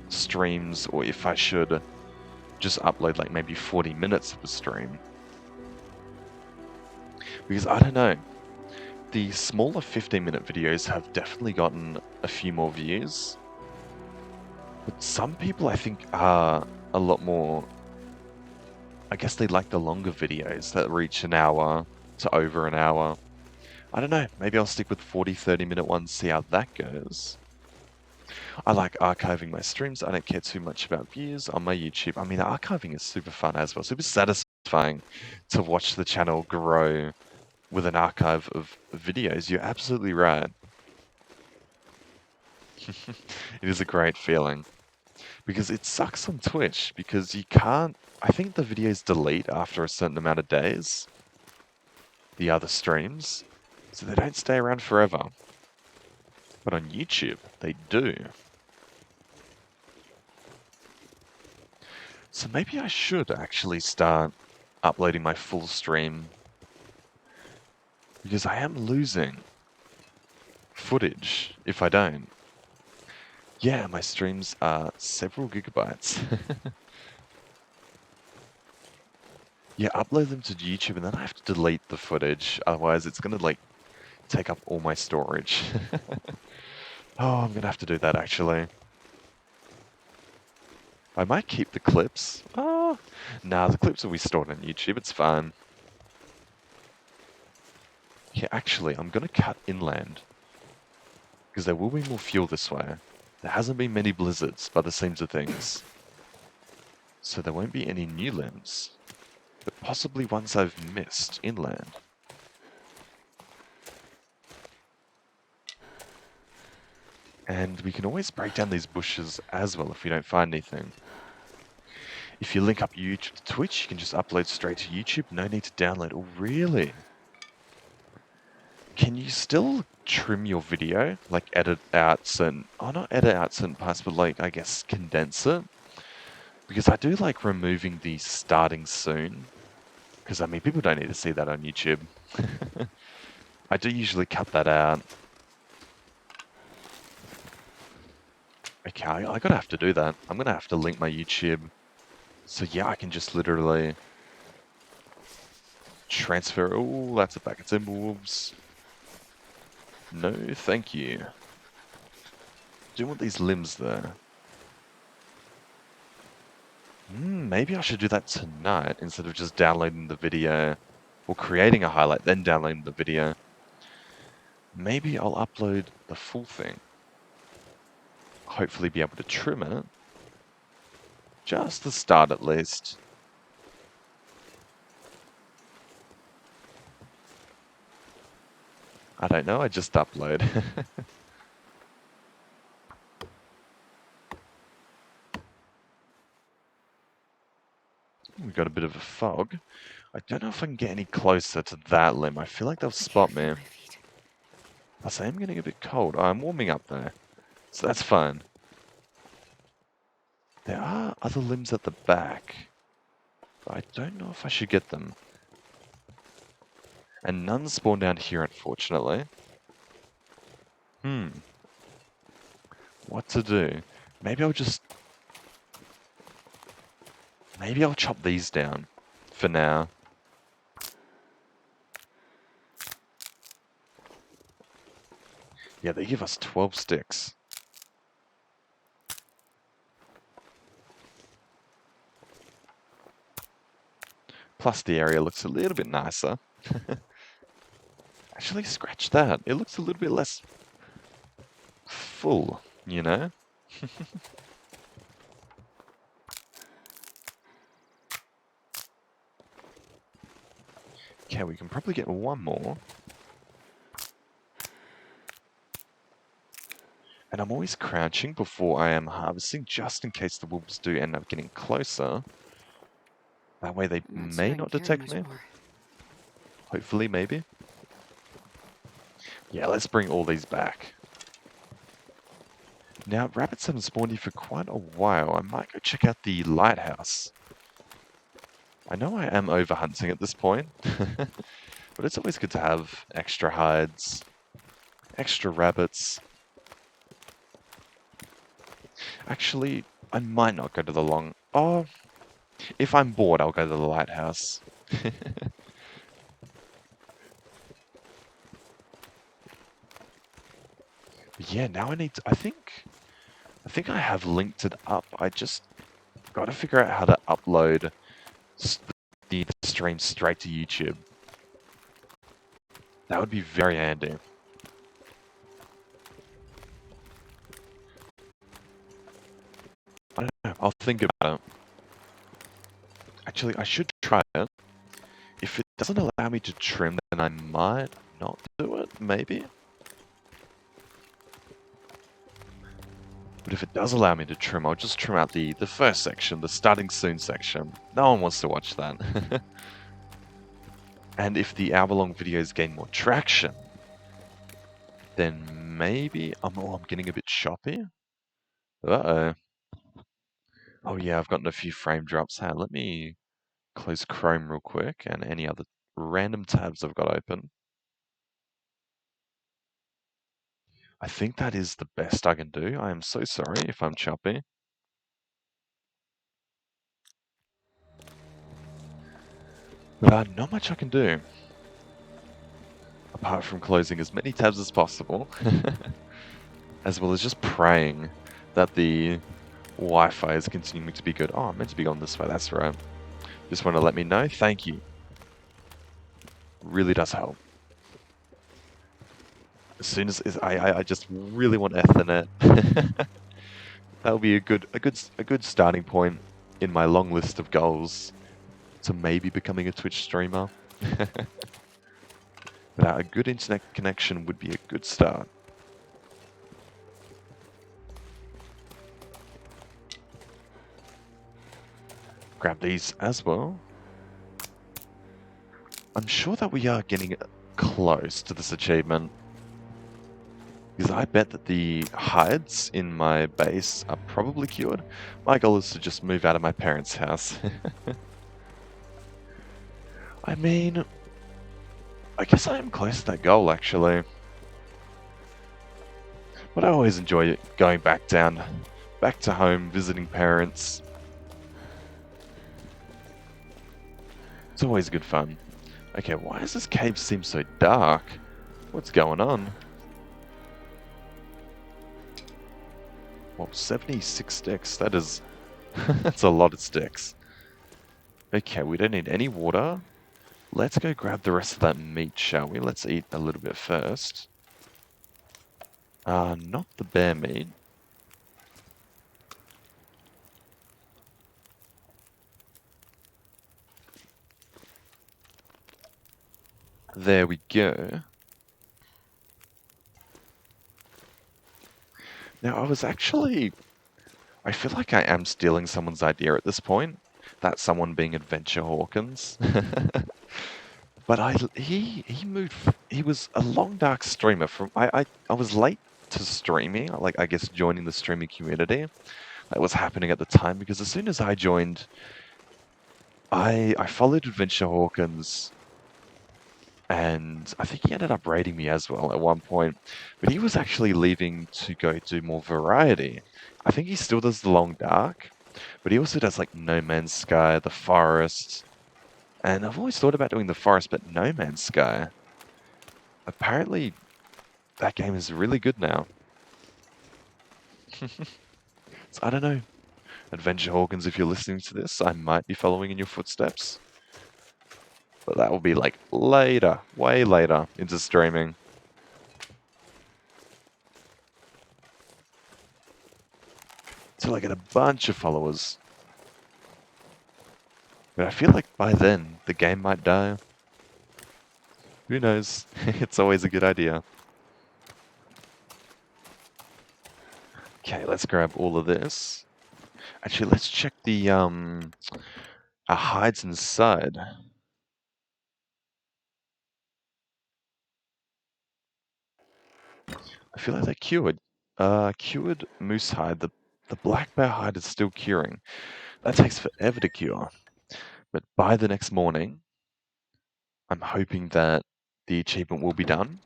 streams or if I should just upload like maybe 40 minutes of a stream. Because I don't know, the smaller 15-minute videos have definitely gotten a few more views. But some people I think are a lot more, I guess they like the longer videos that reach an hour to over an hour. I don't know, maybe I'll stick with 40, 30-minute ones, see how that goes. I like archiving my streams. I don't care too much about views on my YouTube. I mean, archiving is super fun as well. Super satisfying to watch the channel grow with an archive of videos. You're absolutely right. It is a great feeling. Because it sucks on Twitch, because you can't... I think the videos delete after a certain amount of days. The other streams. So they don't stay around forever. But on YouTube, they do. So maybe I should actually start uploading my full stream. Because I am losing footage if I don't. Yeah, my streams are several gigabytes. Yeah, upload them to YouTube and then I have to delete the footage. Otherwise it's gonna like take up all my storage. Oh, I'm gonna have to do that actually. I might keep the clips. Oh, nah, the clips will be stored on YouTube. It's fine. Yeah, actually, I'm gonna cut inland. Because there will be more fuel this way. There hasn't been many blizzards by the seams of things. So there won't be any new limbs. But possibly ones I've missed inland. And we can always break down these bushes as well if we don't find anything. If you link up YouTube to Twitch, you can just upload straight to YouTube. No need to download. Oh, really? Can you still trim your video? Like edit out certain... Oh, not edit out certain parts, but like, I guess, condense it? Because I do like removing the starting soon. Because, I mean, people don't need to see that on YouTube. I do usually cut that out. Okay, I gotta have to do that. I'm gonna have to link my YouTube. So yeah, I can just literally transfer. Oh, that's a pack of wolves. No, thank you. do want these limbs there. Maybe I should do that tonight instead of just downloading the video or creating a highlight, then downloading the video. Maybe I'll upload the full thing. Hopefully be able to trim it. Just the start at least. I don't know, I just upload. We've got a bit of a fog. I don't know if I can get any closer to that limb. I feel like they'll I spot can't feel me. my feet. I say I'm getting a bit cold. Oh, I'm warming up though, so that's fine. There are other limbs at the back, but I don't know if I should get them. And none spawn down here, unfortunately. What to do? Maybe I'll just... Maybe I'll chop these down for now. Yeah, they give us 12 sticks. Plus the area looks a little bit nicer. Actually, scratch that. It looks a little bit less full, you know? Okay, we can probably get one more. And I'm always crouching before I am harvesting, just in case the wolves do end up getting closer. That way they I'm not sure may I can not carry detect much me. more. Hopefully, maybe. Yeah, let's bring all these back. Now, rabbits haven't spawned here for quite a while. I might go check out the lighthouse. I know I am overhunting at this point, but it's always good to have extra hides, extra rabbits. Actually, I might not go to the long... Oh, if I'm bored, I'll go to the lighthouse. Yeah, now I need to... I think I have linked it up. I just got to figure out how to upload the stream straight to YouTube. That would be very handy. I don't know. I'll think about it. Actually, I should try it. If it doesn't allow me to trim, then I might not do it, maybe. But if it does allow me to trim, I'll just trim out the first section, the starting soon section. No one wants to watch that. And if the hour-long videos gain more traction, then maybe... I'm getting a bit choppy. Uh-oh. Oh yeah, I've gotten a few frame drops. Hey, let me close Chrome real quick and any other random tabs I've got open. I think that is the best I can do. I am so sorry if I'm choppy. But not much I can do. Apart from closing as many tabs as possible. As well as just praying that the Wi-Fi is continuing to be good. Oh, I'm meant to be going this way, that's right. Just want to let me know. Thank you. Really does help. As soon as I just really want Ethernet. That'll be a good starting point in my long list of goals to maybe becoming a Twitch streamer. But a good internet connection would be a good start. Grab these as well. I'm sure that we are getting close to this achievement. Because I bet that the hides in my base are probably cured. My goal is to just move out of my parents' house. I mean, I guess I am close to that goal, actually. But I always enjoy going back to home, visiting parents. It's always good fun. Okay, why does this cave seem so dark? What's going on? Well, 76 sticks. That is... that's a lot of sticks. Okay, we don't need any water. Let's go grab the rest of that meat, shall we? Let's eat a little bit first. Not the bear meat. There we go. Now, I feel like I am stealing someone's idea at this point. That someone being Adventure Hawkins. But he moved. He was a long dark streamer. I was late to streaming. Like I guess joining the streaming community that was happening at the time because as soon as I joined, I followed Adventure Hawkins, and I think he ended up raiding me as well at one point. But he was actually leaving to go do more variety. I think he still does the long dark, but he also does like No Man's Sky, the Forest, and I've always thought about doing the Forest, but No Man's Sky. Apparently, that game is really good now. So I don't know. Adventure Hawkins, if you're listening to this, I might be following in your footsteps. But that will be like later, way later into streaming. So I get a bunch of followers. But I feel like by then, the game might die. Who knows? It's always a good idea. Okay, let's grab all of this. Actually, let's check the our hides inside. I feel like they're cured. Cured moose hide. The black bear hide is still curing. That takes forever to cure. But by the next morning, I'm hoping that the achievement will be done,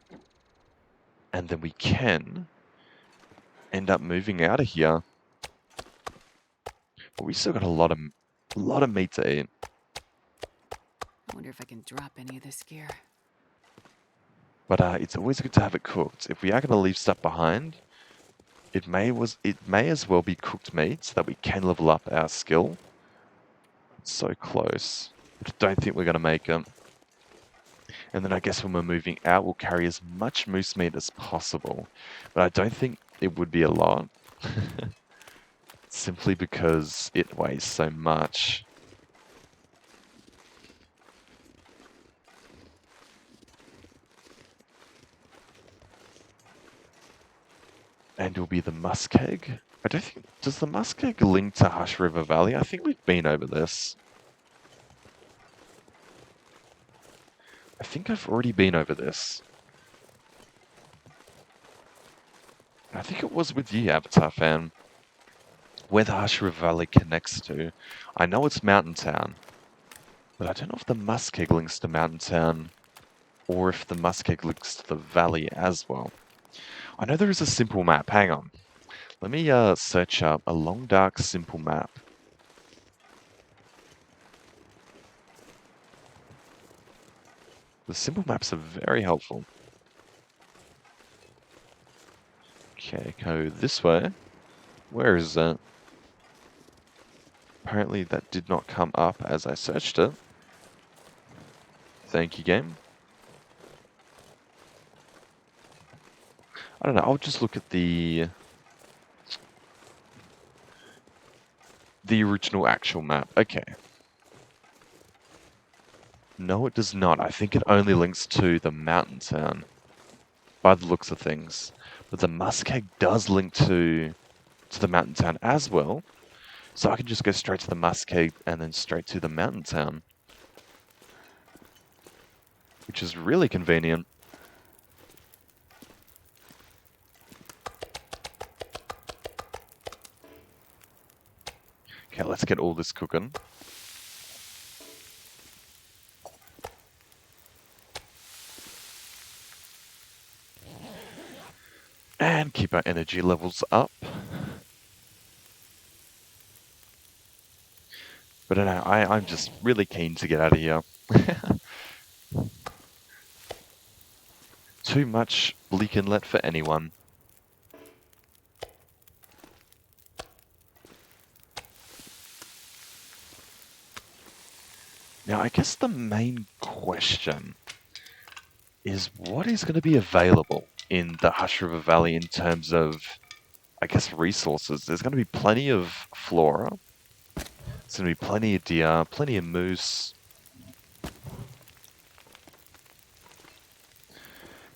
and then we can end up moving out of here. But we still got a lot of meat to eat. I wonder if I can drop any of this gear. But it's always good to have it cooked. If we are going to leave stuff behind, it may as well be cooked meat so that we can level up our skill. It's so close. But I don't think we're going to make it. And then I guess when we're moving out, we'll carry as much moose meat as possible. But I don't think it would be a lot. Simply because it weighs so much. And it'll be the muskeg. I don't think... does the muskeg link to Hush River Valley? I think we've been over this. I think I've already been over this. I think it was with you, Avatar fan. Where the Hush River Valley connects to. I know it's Mountain Town, but I don't know if the muskeg links to Mountain Town or if the muskeg links to the valley as well. I know there is a simple map. Hang on. Let me search up a long dark simple map. The simple maps are very helpful. Okay, go this way. Where is that? Apparently that did not come up as I searched it. Thank you, game. I don't know, I'll just look at the original actual map. Okay. No, it does not. I think it only links to the mountain town, by the looks of things. But the muskeg does link to the mountain town as well. So I can just go straight to the muskeg and then straight to the mountain town. Which is really convenient. Okay, let's get all this cooking. And keep our energy levels up. But I don't know, I'm just really keen to get out of here. Too much bleak inlet for anyone. Now, I guess the main question is what is going to be available in the Hush River Valley in terms of, I guess, resources? There's going to be plenty of flora. There's going to be plenty of deer, plenty of moose.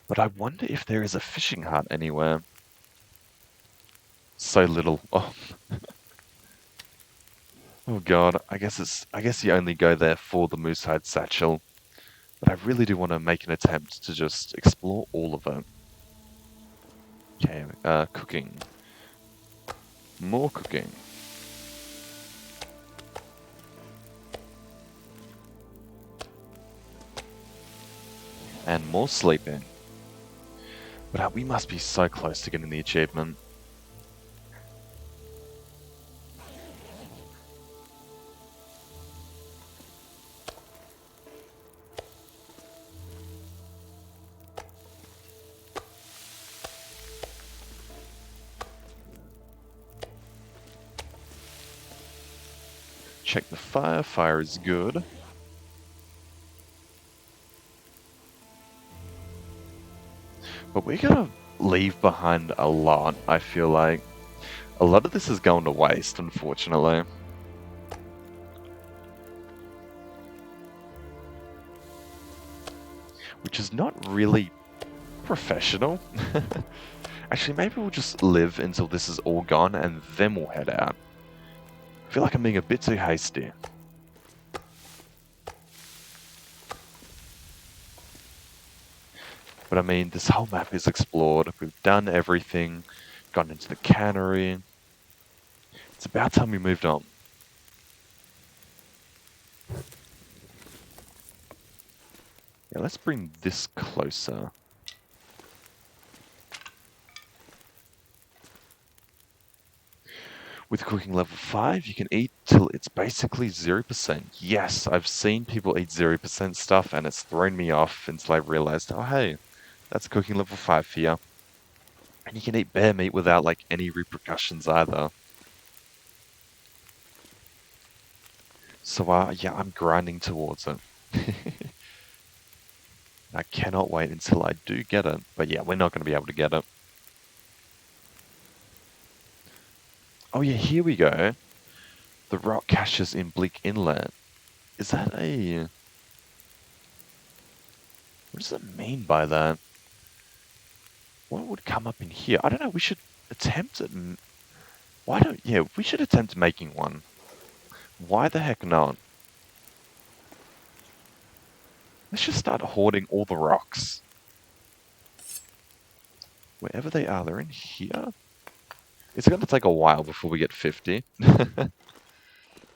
But I wonder if there is a fishing hut anywhere. So little. Oh, oh God. I guess you only go there for the moose hide satchel. But I really do want to make an attempt to just explore all of it. Okay, cooking. More cooking. And more sleeping. But we must be so close to getting the achievement. Check the fire. Fire is good. But we're gonna leave behind a lot, I feel like. A lot of this is going to waste, unfortunately. Which is not really professional. Actually, maybe we'll just live until this is all gone and then we'll head out. I feel like I'm being a bit too hasty. But I mean, this whole map is explored. We've done everything. Gone into the cannery. It's about time we moved on. Yeah, let's bring this closer. With cooking level 5, you can eat till it's basically 0%. Yes, I've seen people eat 0% stuff and it's thrown me off until I realized, oh hey, that's cooking level 5 for you. And you can eat bear meat without like any repercussions either. So yeah, I'm grinding towards it. I cannot wait until I do get it. But yeah, we're not going to be able to get it. Oh yeah, here we go. The rock caches in Bleak Inlet. Is that a... What does it mean by that? What would come up in here? I don't know, we should attempt it. Why don't... Yeah, we should attempt making one. Why the heck not? Let's just start hoarding all the rocks. Wherever they are, they're in here? It's going to take a while before we get 50. But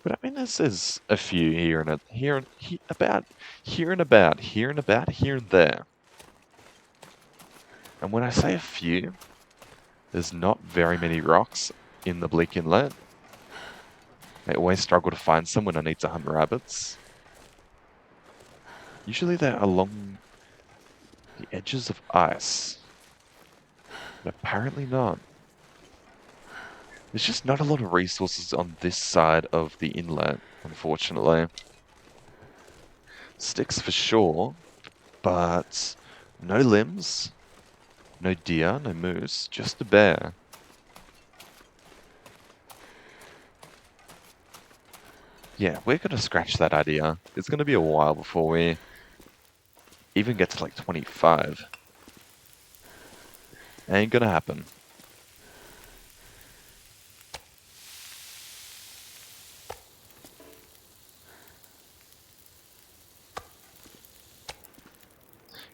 I mean, there's a few here and here and about, here and about, here and about, here and there. And when I say a few, there's not very many rocks in the Bleak Inlet. I always struggle to find some when I need to hunt rabbits. Usually they're along the edges of ice. But apparently not. There's just not a lot of resources on this side of the inlet, unfortunately. Sticks for sure, but no limbs, no deer, no moose, just a bear. Yeah, we're gonna scratch that idea. It's gonna be a while before we even get to like 25. Ain't gonna happen.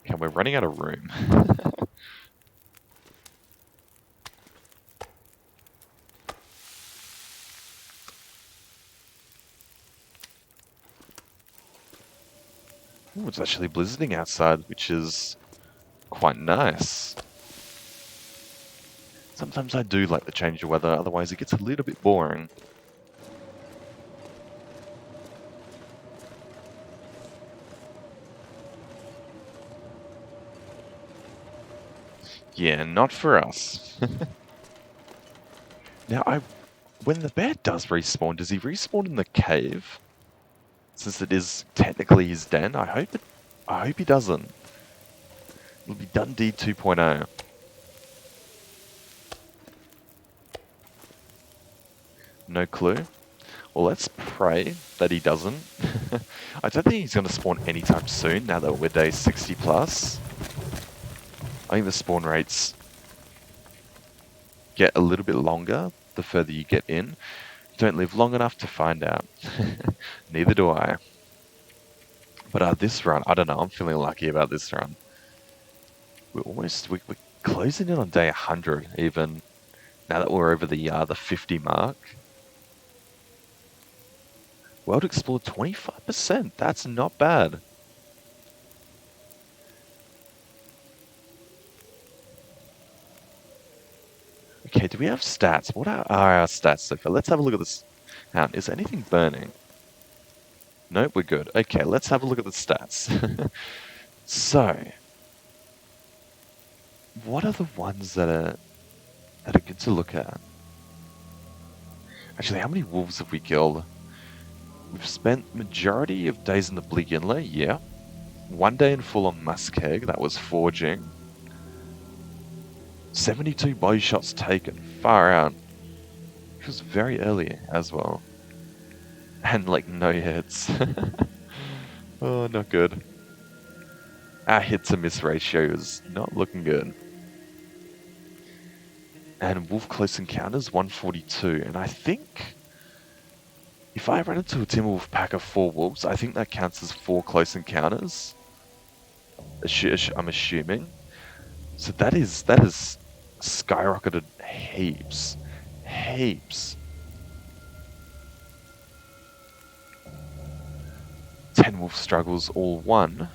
Okay, we're running out of room. Ooh, it's actually blizzarding outside, which is quite nice. Sometimes I do like the change of weather, otherwise it gets a little bit boring. Yeah, not for us. Now, when the bear does respawn, does he respawn in the cave? Since it is technically his den, I hope he doesn't. It'll be Dundee 2.0. No clue. Well, let's pray that he doesn't. I don't think he's going to spawn anytime soon, now that we're day 60 plus. I think the spawn rates get a little bit longer the further you get in. Don't live long enough to find out. Neither do I. But this run, I don't know, I'm feeling lucky about this run. We're closing in on day 100 even, now that we're over the 50 mark. World explored 25%, that's not bad. Okay, do we have stats? What are our stats so far? Let's have a look at this. Is anything burning? Nope, we're good. Okay, let's have a look at the stats. So, what are the ones that are good to look at? Actually, how many wolves have we killed? We've spent majority of days in the Bleak Inlet, yeah. 1 day in full on Muskeg, that was forging. 72 bow shots taken, far out. Which was very early as well. And like no hits. Oh, not good. Our hit to miss ratio is not looking good. And wolf close encounters 142, and I think if I run into a timberwolf pack of 4 wolves, I think that counts as 4 close encounters. I'm assuming. So that is skyrocketed heaps. Heaps. 10 wolf struggles all won.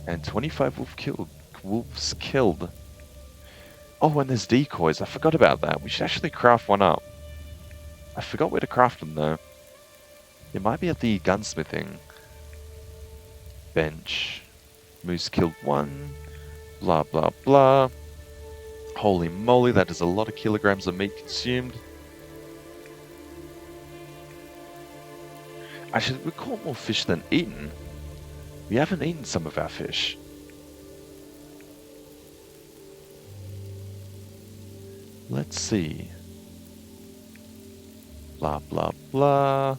And 25 wolves killed. Oh, and there's decoys. I forgot about that. We should actually craft one up. I forgot where to craft them though. It might be at the gunsmithing bench. Moose killed 1. Blah, blah, blah. Holy moly, that is a lot of kilograms of meat consumed. Actually, we caught more fish than eaten. We haven't eaten some of our fish. Let's see. Blah, blah, blah.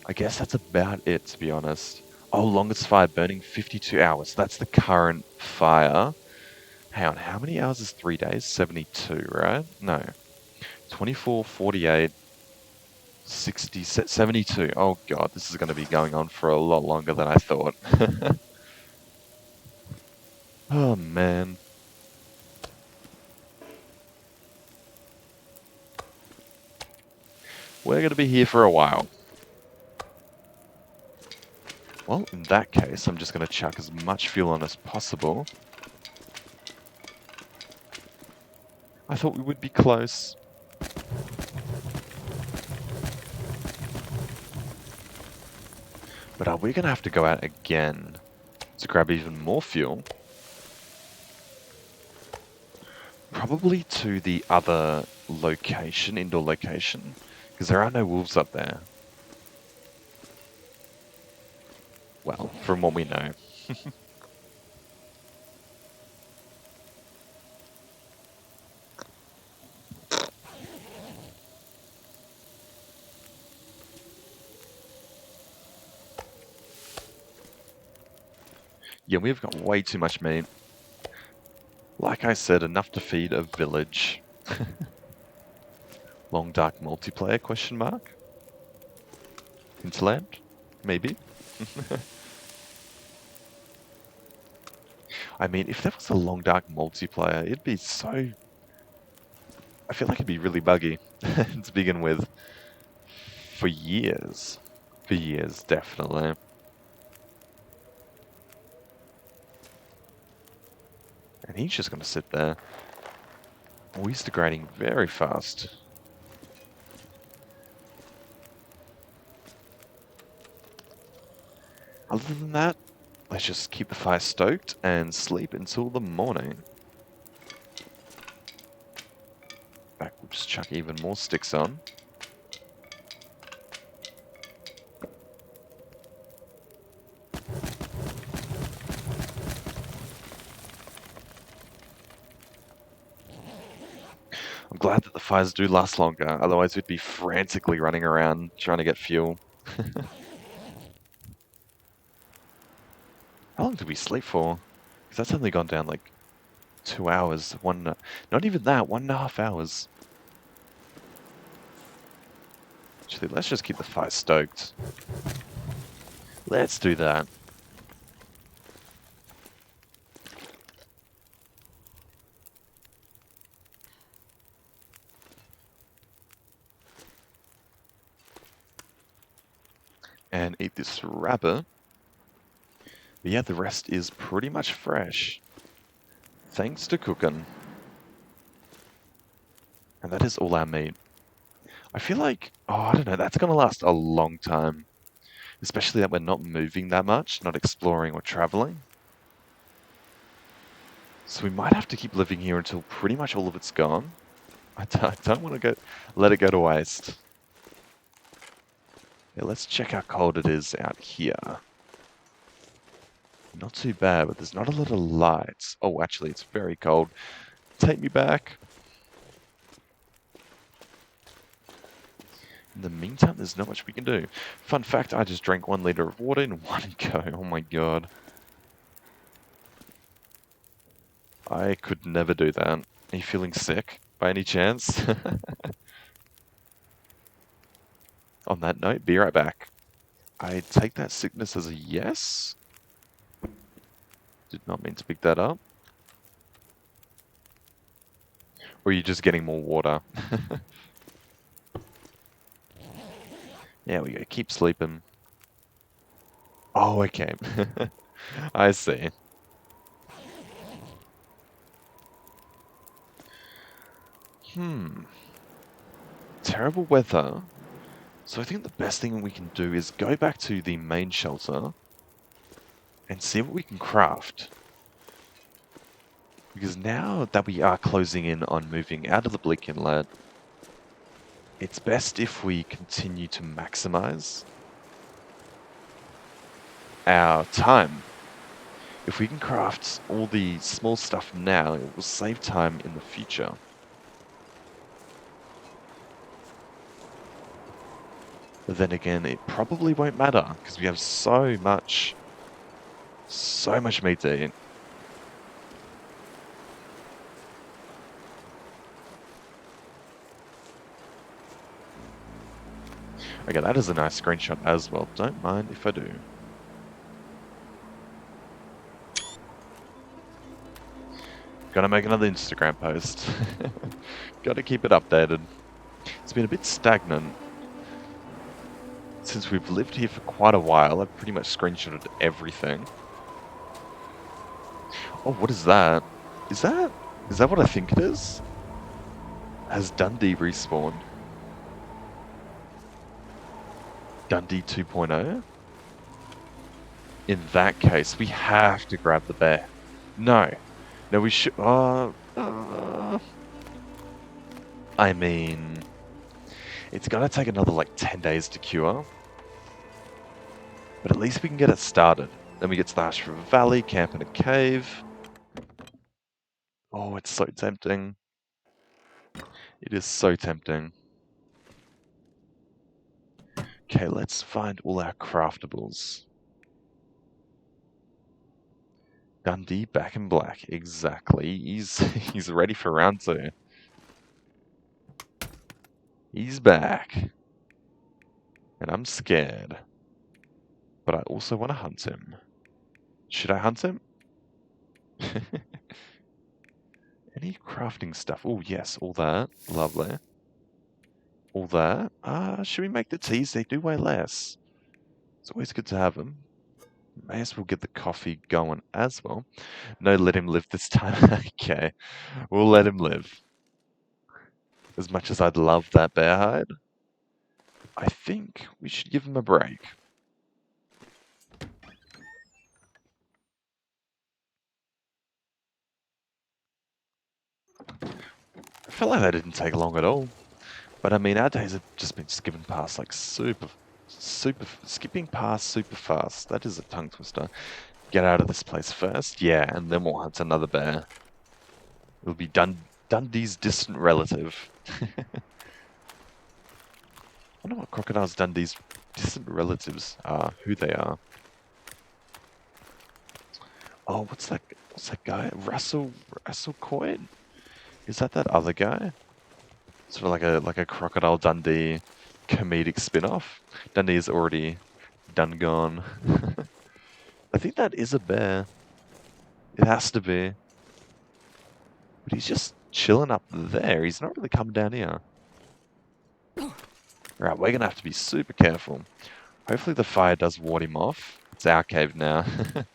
I guess that's about it, to be honest. Oh, longest fire burning 52 hours. That's the current fire. Hang on, how many hours is 3 days? 72, right? No. 24, 48, 60, 72. Oh god, this is going to be going on for a lot longer than I thought. Oh man. We're going to be here for a while. Well, in that case, I'm just going to chuck as much fuel on as possible. I thought we would be close. But are we going to have to go out again to grab even more fuel? Probably to the other location, indoor location, because there are no wolves up there. Well, from what we know. Yeah, we've got way too much meat. Like I said, enough to feed a village. Long dark multiplayer, question mark? Hinterland? Maybe? I mean, if there was a long dark multiplayer, it'd be so... I feel like it'd be really buggy to begin with. For years. For years, definitely. And he's just going to sit there. Oh, he's degrading very fast. Other than that, let's just keep the fire stoked and sleep until the morning. Back chuck even more sticks on. I'm glad that the fires do last longer, otherwise we'd be frantically running around trying to get fuel. How long did we sleep for? Because that's only gone down like 2 hours. Not even that, 1.5 hours. Actually, let's just keep the fire stoked. Let's do that. And eat this rabbit. But yeah, the rest is pretty much fresh. Thanks to cooking. And that is all our meat. I feel like, I don't know, that's gonna last a long time. Especially that we're not moving that much, not exploring or traveling. So we might have to keep living here until pretty much all of it's gone. I don't want to let it go to waste. Yeah, let's check how cold it is out here. Not too bad, but there's not a lot of lights. Oh, actually, it's very cold. Take me back. In the meantime, there's not much we can do. Fun fact, I just drank 1 liter of water in one go. Oh my god. I could never do that. Are you feeling sick, by any chance? On that note, be right back. I take that sickness as a yes. Did not mean to pick that up. Or are you just getting more water? There we go, keep sleeping. Oh, okay. I see. Terrible weather. So I think the best thing we can do is go back to the main shelter and see what we can craft. Because now that we are closing in on moving out of the Bleak Inlet, it's best if we continue to maximize our time. If we can craft all the small stuff now, it will save time in the future. But then again, it probably won't matter because we have so much meat to eat. Okay, that is a nice screenshot as well. Don't mind if I do. Gotta make another Instagram post. Gotta keep it updated. It's been a bit stagnant. Since we've lived here for quite a while, I've pretty much screenshotted everything. Oh, what is that? Is that what I think it is? Has Dundee respawned? Dundee 2.0? In that case, we have to grab the bear. No. No, we should... I mean... It's gonna take another, like, 10 days to cure. But at least we can get it started. Then we get to the Hush River Valley, camp in a cave. Oh, it's so tempting. It is so tempting. Okay, let's find all our craftables. Dundee back in black. Exactly. He's ready for round 2. He's back. And I'm scared. But I also want to hunt him. Should I hunt him? Any crafting stuff? Oh, yes, all that. Lovely. All that. Should we make the teas? They do weigh less. It's always good to have them. May as well get the coffee going as well. No, let him live this time. Okay, we'll let him live. As much as I'd love that bear hide, I think we should give him a break. I felt like that didn't take long at all. But I mean, our days have just been skipping past like skipping past super fast. That is a tongue twister. Get out of this place first, yeah, and then we'll hunt another bear. It'll be Dundee's distant relative. I wonder what crocodiles Dundee's distant relatives are, who they are. Oh, what's that? What's that guy? Russell Coit? Is that other guy? Sort of like a Crocodile Dundee comedic spin-off. Dundee is already done gone. I think that is a bear. It has to be. But he's just chilling up there. He's not really coming down here. Right, we're gonna have to be super careful. Hopefully the fire does ward him off. It's our cave now. But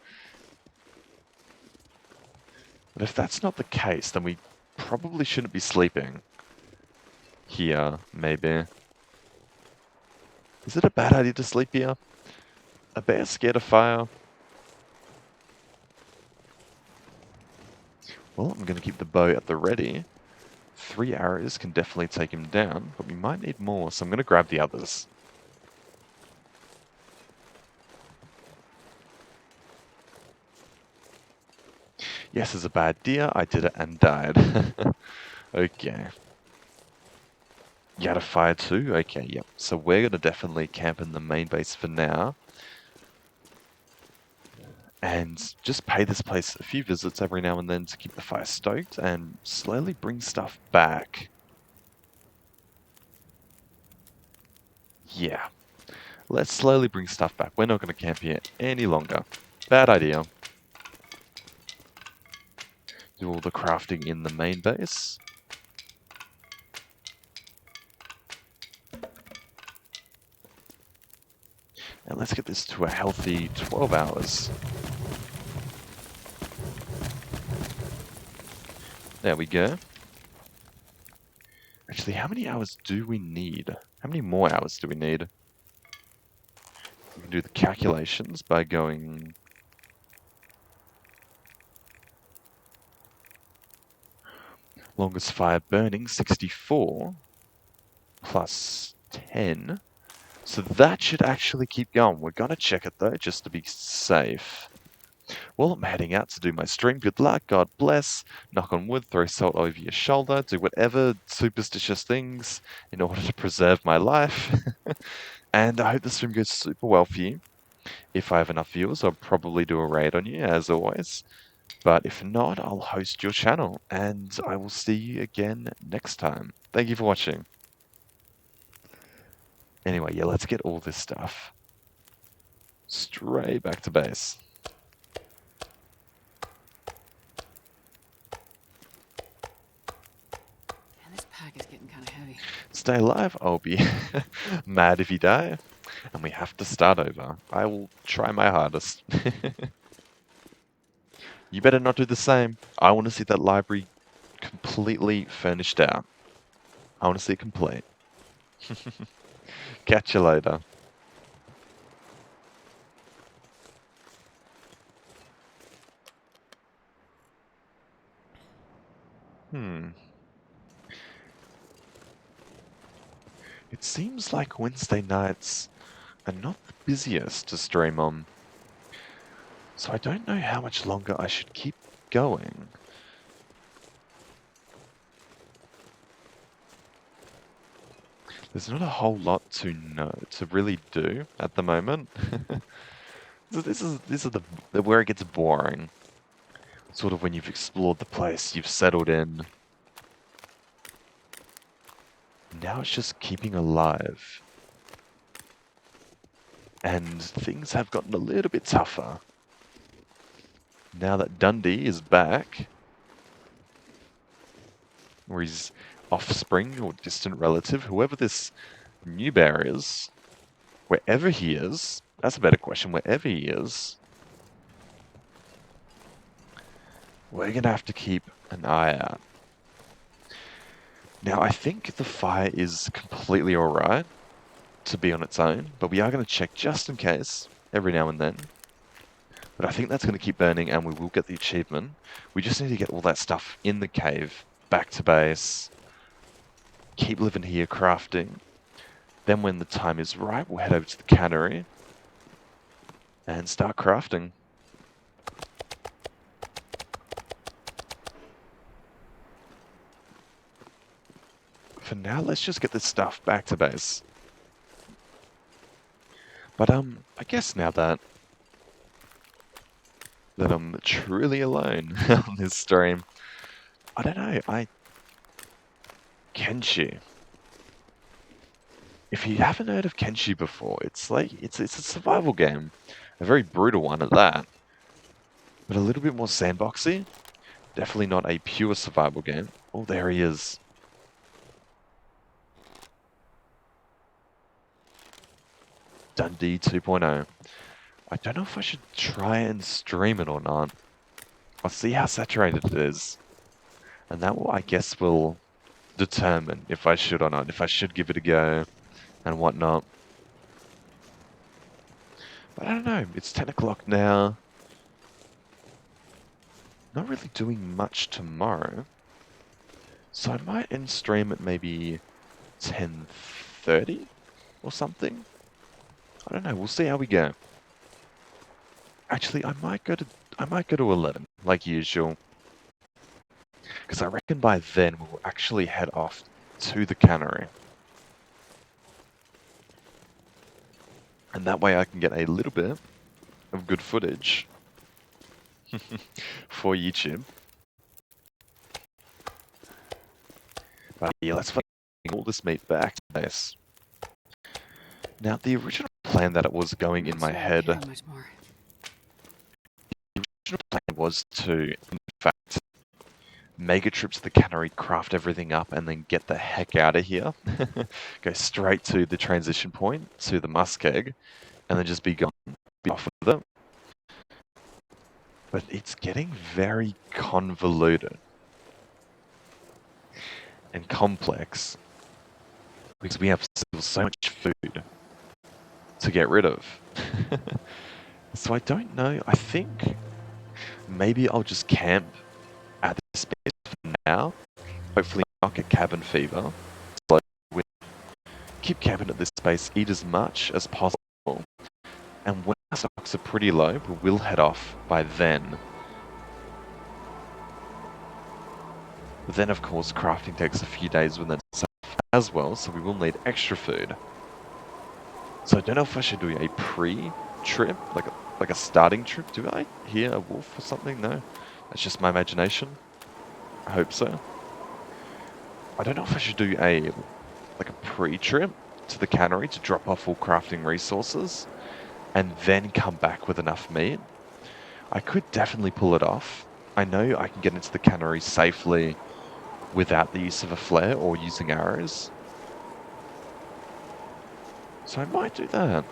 if that's not the case, then we probably shouldn't be sleeping. Here, maybe. Is it a bad idea to sleep here? A bear scared of fire? Well, I'm going to keep the bow at the ready. 3 arrows can definitely take him down, but we might need more, so I'm going to grab the others. Yes, it's a bad deer. I did it and died. Okay. You had a fire too? Okay, yep. So we're going to definitely camp in the main base for now. And just pay this place a few visits every now and then to keep the fire stoked and slowly bring stuff back. Yeah. Let's slowly bring stuff back. We're not going to camp here any longer. Bad idea. Do all the crafting in the main base. And let's get this to a healthy 12 hours. There we go. Actually, how many hours do we need? How many more hours do we need? We can do the calculations by going... Longest fire burning, 64. Plus 10. So that should actually keep going. We're going to check it though, just to be safe. Well, I'm heading out to do my stream. Good luck. God bless. Knock on wood. Throw salt over your shoulder. Do whatever superstitious things in order to preserve my life. And I hope the stream goes super well for you. If I have enough viewers, I'll probably do a raid on you, as always. But if not, I'll host your channel. And I will see you again next time. Thank you for watching. Anyway, yeah, let's get all this stuff straight back to base. Man, this pack is getting kind of heavy. Stay alive, I'll be mad if you die. And we have to start over. I will try my hardest. You better not do the same. I want to see that library completely furnished out. I want to see it complete. Catch you later. It seems like Wednesday nights are not the busiest to stream on. So I don't know how much longer I should keep going. There's not a whole lot to really do at the moment. This is where it gets boring. Sort of when you've explored the place, you've settled in. Now it's just keeping alive. And things have gotten a little bit tougher. Now that Dundee is back, or his offspring or distant relative, whoever this new bear is, wherever he is, that's a better question, wherever he is, we're going to have to keep an eye out. Now, I think the fire is completely alright to be on its own, but we are going to check just in case, every now and then. But I think that's going to keep burning and we will get the achievement. We just need to get all that stuff in the cave, back to base. keep living here crafting. Then when the time is right, we'll head over to the cannery and start crafting. For now, let's just get this stuff back to base. But I guess now that I'm truly alone on this stream, I don't know, Kenshi. If you haven't heard of Kenshi before, it's like it's a survival game. A very brutal one at that. But a little bit more sandboxy. Definitely not a pure survival game. Oh, there he is. Dundee 2.0. I don't know if I should try and stream it or not. I'll see how saturated it is. And that will, I guess, will determine if I should or not. If I should give it a go and whatnot. But I don't know. It's 10 o'clock now. Not really doing much tomorrow. So I might end stream at maybe 10:30 or something. I don't know. We'll see how we go. Actually, I might go to 11 like usual. Because I reckon by then we'll actually head off to the cannery. And that way I can get a little bit of good footage for YouTube. But yeah, let's bring all this meat back to base. Now, the original plan that it was going in my head, the original plan was to, in fact, make a trip to the cannery, craft everything up, and then get the heck out of here. Go straight to the transition point, to the muskeg, and then just be gone, be off with it. But it's getting very convoluted and complex because we have so much food to get rid of. So I don't know. I think maybe I'll just camp at this space for now. Hopefully not get cabin fever. So we'll keep camping at this space, eat as much as possible. And when our stocks are pretty low, we will head off by then. But then, of course, crafting takes a few days within itself as well, so we will need extra food. So I don't know if I should do a pre-trip, like a starting trip. Do I hear a wolf or something? No, that's just my imagination. I hope so. I don't know if I should do a pre-trip to the cannery to drop off all crafting resources and then come back with enough meat. I could definitely pull it off. I know I can get into the cannery safely without the use of a flare or using arrows. So I might do that.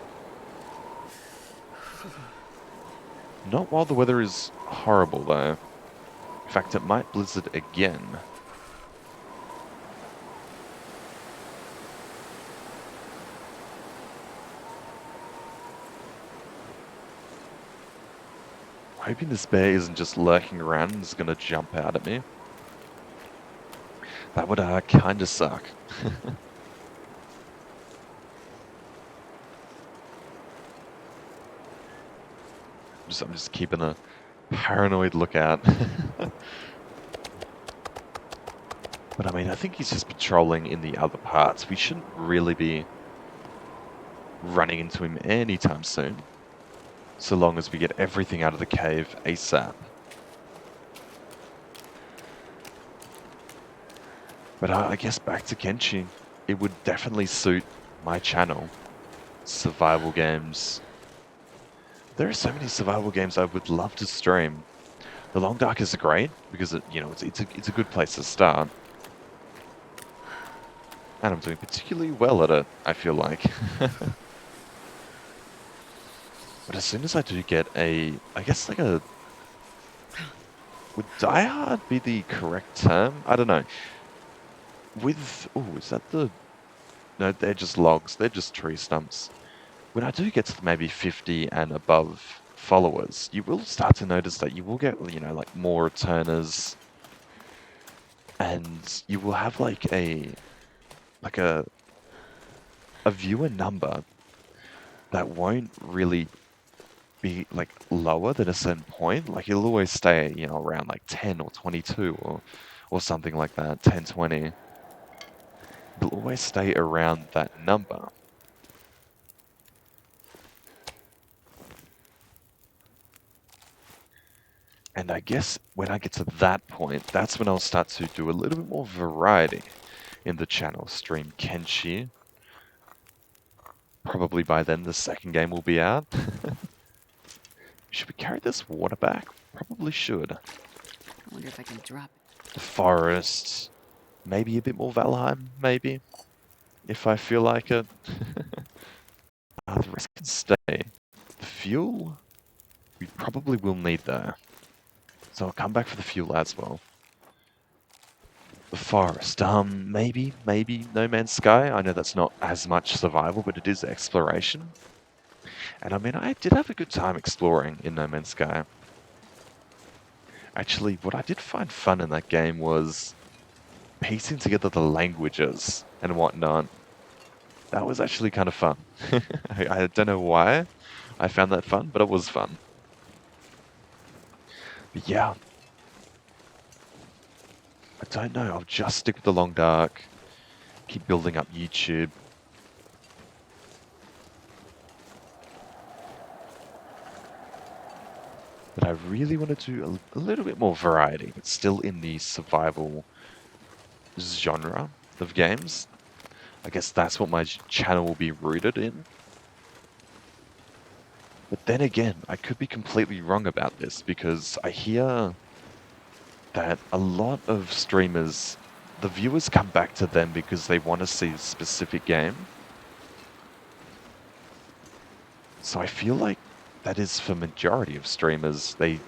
Not while the weather is horrible though. In fact, it might blizzard again. Hoping this bear isn't just lurking around and is gonna jump out at me. That would kinda suck. I'm just keeping a paranoid lookout. But I mean, I think he's just patrolling in the other parts. We shouldn't really be running into him anytime soon. So long as we get everything out of the cave ASAP. But I guess back to Kenshi. It would definitely suit my channel. Survival games. There are so many survival games I would love to stream. The Long Dark is great because it's a good place to start. And I'm doing particularly well at it, I feel like. But as soon as I do get I guess would Die Hard be the correct term? I don't know. Is that no, they're just logs, they're just tree stumps. When I do get to maybe 50 and above followers, you will start to notice that you will get, like more returners. And you will have like like a viewer number that won't really be like lower than a certain point. Like it'll always stay, around like 10 or 22 or something like that, 10, 20. It'll always stay around that number. And I guess when I get to that point, that's when I'll start to do a little bit more variety in the channel. Stream Kenshi. Probably by then the second game will be out. Should we carry this water back? Probably should. I wonder if I can drop. The forest. Maybe a bit more Valheim, maybe. If I feel like it. The rest can stay. The fuel, we probably will need though. So I'll come back for the fuel as well. The forest, maybe No Man's Sky. I know that's not as much survival, but it is exploration. And I mean, I did have a good time exploring in No Man's Sky. Actually, what I did find fun in that game was piecing together the languages and whatnot. That was actually kind of fun. I don't know why I found that fun, but it was fun. But yeah, I don't know. I'll just stick with the long dark, keep building up YouTube. But I really want to do a little bit more variety, but still in the survival genre of games. I guess that's what my channel will be rooted in. But then again, I could be completely wrong about this because I hear that a lot of streamers, the viewers come back to them because they want to see a specific game. So I feel like that is for majority of streamers. They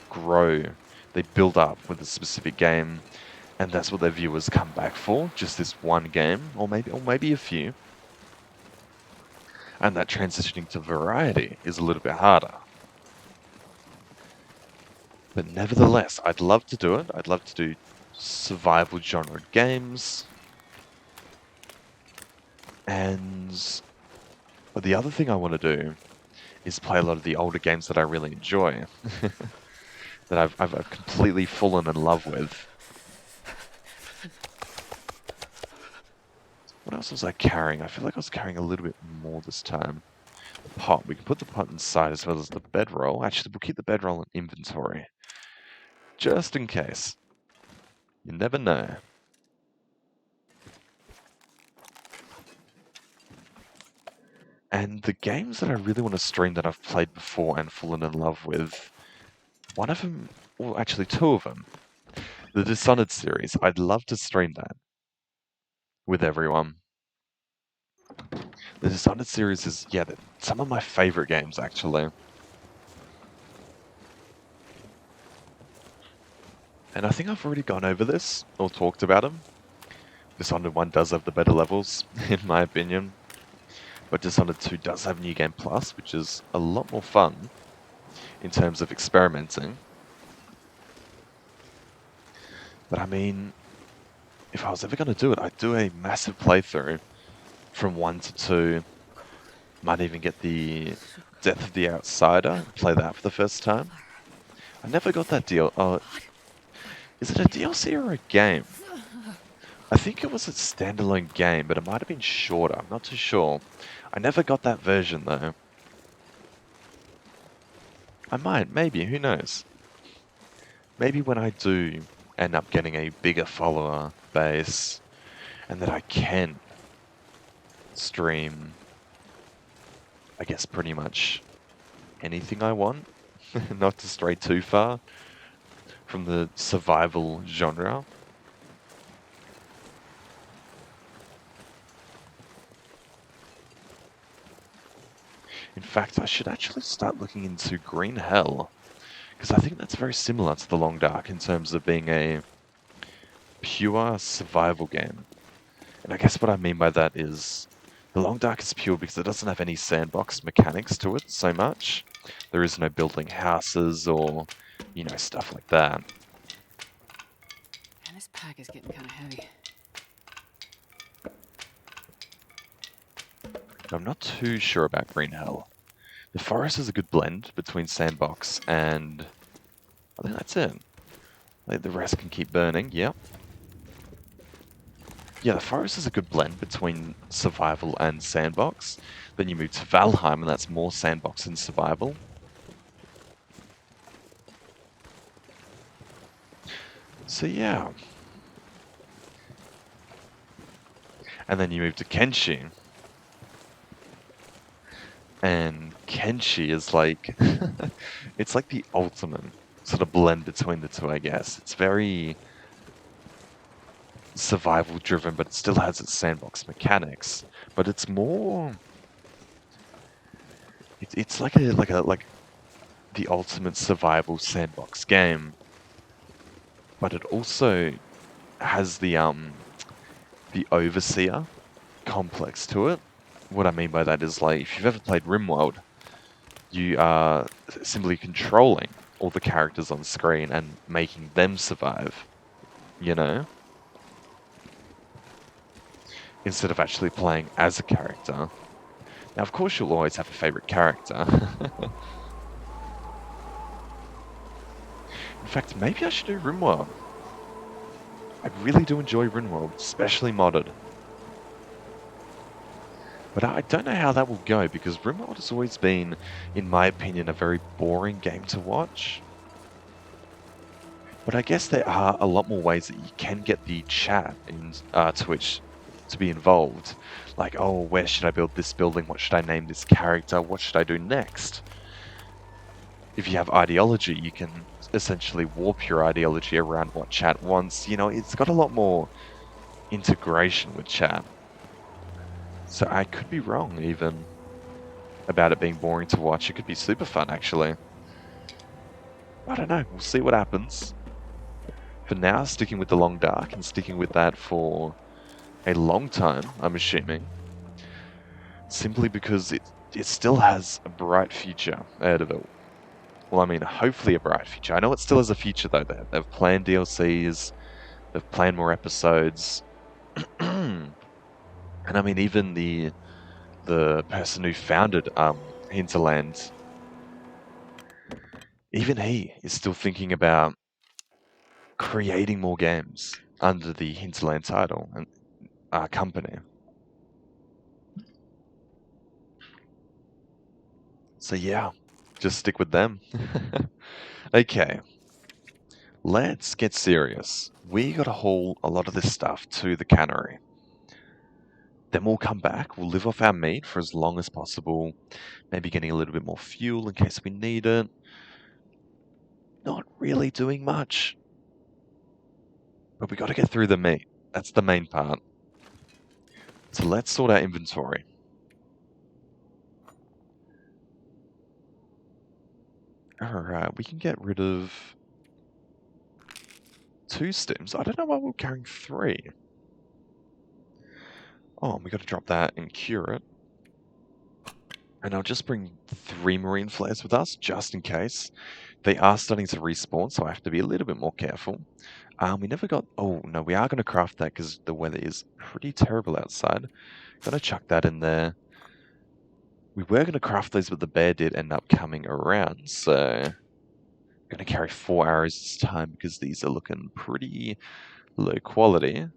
grow, they build up with a specific game, and that's what their viewers come back for, just this one game, or maybe a few. And that transitioning to variety is a little bit harder. But nevertheless, I'd love to do it. I'd love to do survival genre games. And but the other thing I want to do is play a lot of the older games that I really enjoy. That I've completely fallen in love with. What else was I carrying? I feel like I was carrying a little bit more this time. The pot. We can put the pot inside as well as the bedroll. Actually, we'll keep the bedroll in inventory. Just in case. You never know. And the games that I really want to stream that I've played before and fallen in love with, one of them, well, actually two of them, the Dishonored series. I'd love to stream that with everyone. The Dishonored series is, yeah, some of my favorite games, actually. And I think I've already gone over this, or talked about them. Dishonored 1 does have the better levels, in my opinion. But Dishonored 2 does have New Game Plus, which is a lot more fun in terms of experimenting. But I mean, if I was ever going to do it, I'd do a massive playthrough from 1 to 2. Might even get the Death of the Outsider, play that for the first time. I never got that deal. Is it a DLC or a game? I think it was a standalone game, but it might have been shorter. I'm not too sure. I never got that version though. I might, maybe, who knows? Maybe when I do end up getting a bigger follower base and that I can stream, I guess, pretty much anything I want, not to stray too far from the survival genre. In fact, I should actually start looking into Green Hell, because I think that's very similar to The Long Dark in terms of being a pure survival game. And I guess what I mean by that is The Long Dark is pure because it doesn't have any sandbox mechanics to it so much. There is no building houses or, stuff like that. Man, this pack is getting kind of heavy. I'm not too sure about Green Hell. The forest is a good blend between sandbox and I think that's it. Like the rest can keep burning, yep. Yeah, the forest is a good blend between survival and sandbox. Then you move to Valheim and that's more sandbox and survival. So yeah. And then you move to Kenshi. And Kenshi is like it's like the ultimate sort of blend between the two, I guess. It's very survival driven, but it still has its sandbox mechanics. But it's more it's like the ultimate survival sandbox game. But it also has the overseer complex to it. What I mean by that is like if you've ever played RimWorld, you are simply controlling all the characters on screen and making them survive, you know? Instead of actually playing as a character. Now, of course, you'll always have a favorite character. In fact, maybe I should do RimWorld. I really do enjoy RimWorld, especially modded. But I don't know how that will go because RimWorld has always been, in my opinion, a very boring game to watch. But I guess there are a lot more ways that you can get the chat in Twitch to be involved. Like, oh, where should I build this building? What should I name this character? What should I do next? If you have ideology, you can essentially warp your ideology around what chat wants. You know, it's got a lot more integration with chat. So I could be wrong even about it being boring to watch. It could be super fun, actually. I don't know. We'll see what happens. For now, sticking with the long dark and sticking with that for a long time, I'm assuming. Simply because it still has a bright future ahead of it. Well, I mean, hopefully a bright future. I know it still has a future, though. They've planned DLCs, they've planned more episodes. And I mean, even the person who founded Hinterland, even he is still thinking about creating more games under the Hinterland title and company. So yeah, just stick with them. Okay, let's get serious. We gotta haul a lot of this stuff to the cannery. Then we'll come back, we'll live off our meat for as long as possible, maybe getting a little bit more fuel in case we need it. Not really doing much, but we gotta get through the meat. That's the main part. So let's sort our inventory. Alright, we can get rid of 2 stims. I don't know why we're carrying 3. Oh, we gotta drop that and cure it. And I'll just bring 3 marine flares with us, just in case. They are starting to respawn, so I have to be a little bit more careful. We never got... Oh, no, we are going to craft that because the weather is pretty terrible outside. Gonna chuck that in there. We were going to craft those, but the bear did end up coming around, so... I'm going to carry 4 arrows this time because these are looking pretty low quality.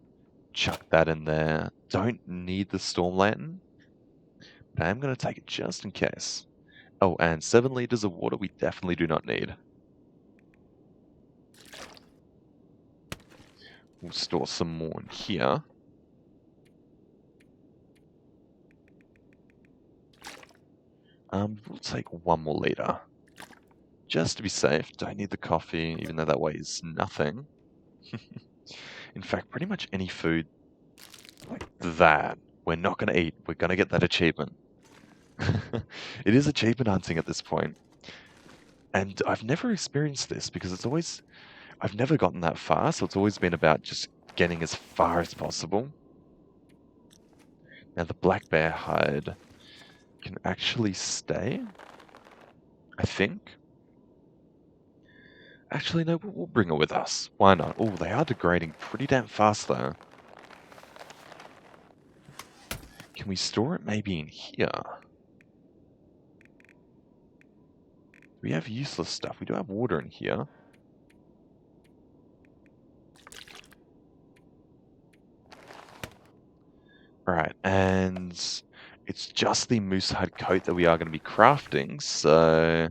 Chuck that in there. Don't need the storm lantern, but I am going to take it just in case. Oh, and 7 liters of water we definitely do not need. We'll store some more in here. We'll take 1 more liter. Just to be safe. Don't need the coffee, even though that weighs nothing. In fact, pretty much any food like that, we're not going to eat. We're going to get that achievement. It is achievement hunting at this point. And I've never experienced this because it's always... I've never gotten that far, so it's always been about just getting as far as possible. Now the black bear hide can actually stay, I think. Actually, no, we'll bring it with us. Why not? Oh, they are degrading pretty damn fast, though. Can we store it maybe in here? We have useless stuff. We do have water in here. Alright, and it's just the moose hide coat that we are going to be crafting, so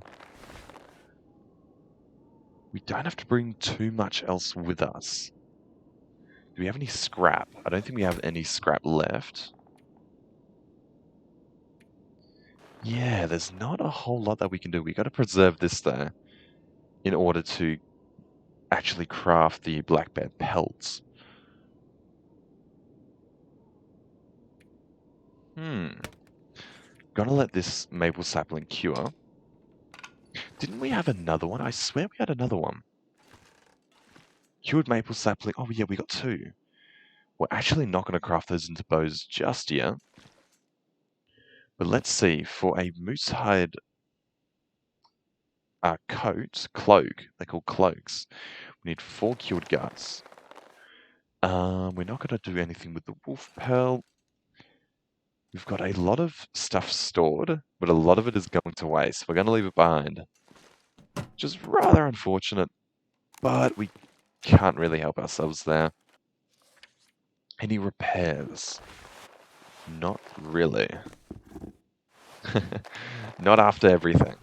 we don't have to bring too much else with us. Do we have any scrap? I don't think we have any scrap left. Yeah, there's not a whole lot that we can do. We got to preserve this though, in order to actually craft the black bear pelts. Gotta let this maple sapling cure. Didn't we have another one? I swear we had another one. Cured maple sapling. Oh yeah, we got two. We're actually not going to craft those into bows just yet. But let's see. For a moose hide cloak, they're called cloaks. We need 4 cured guts. We're not going to do anything with the wolf pelt. We've got a lot of stuff stored, but a lot of it is going to waste. We're going to leave it behind. Which is rather unfortunate, but we can't really help ourselves there. Any repairs? Not really. Not after everything.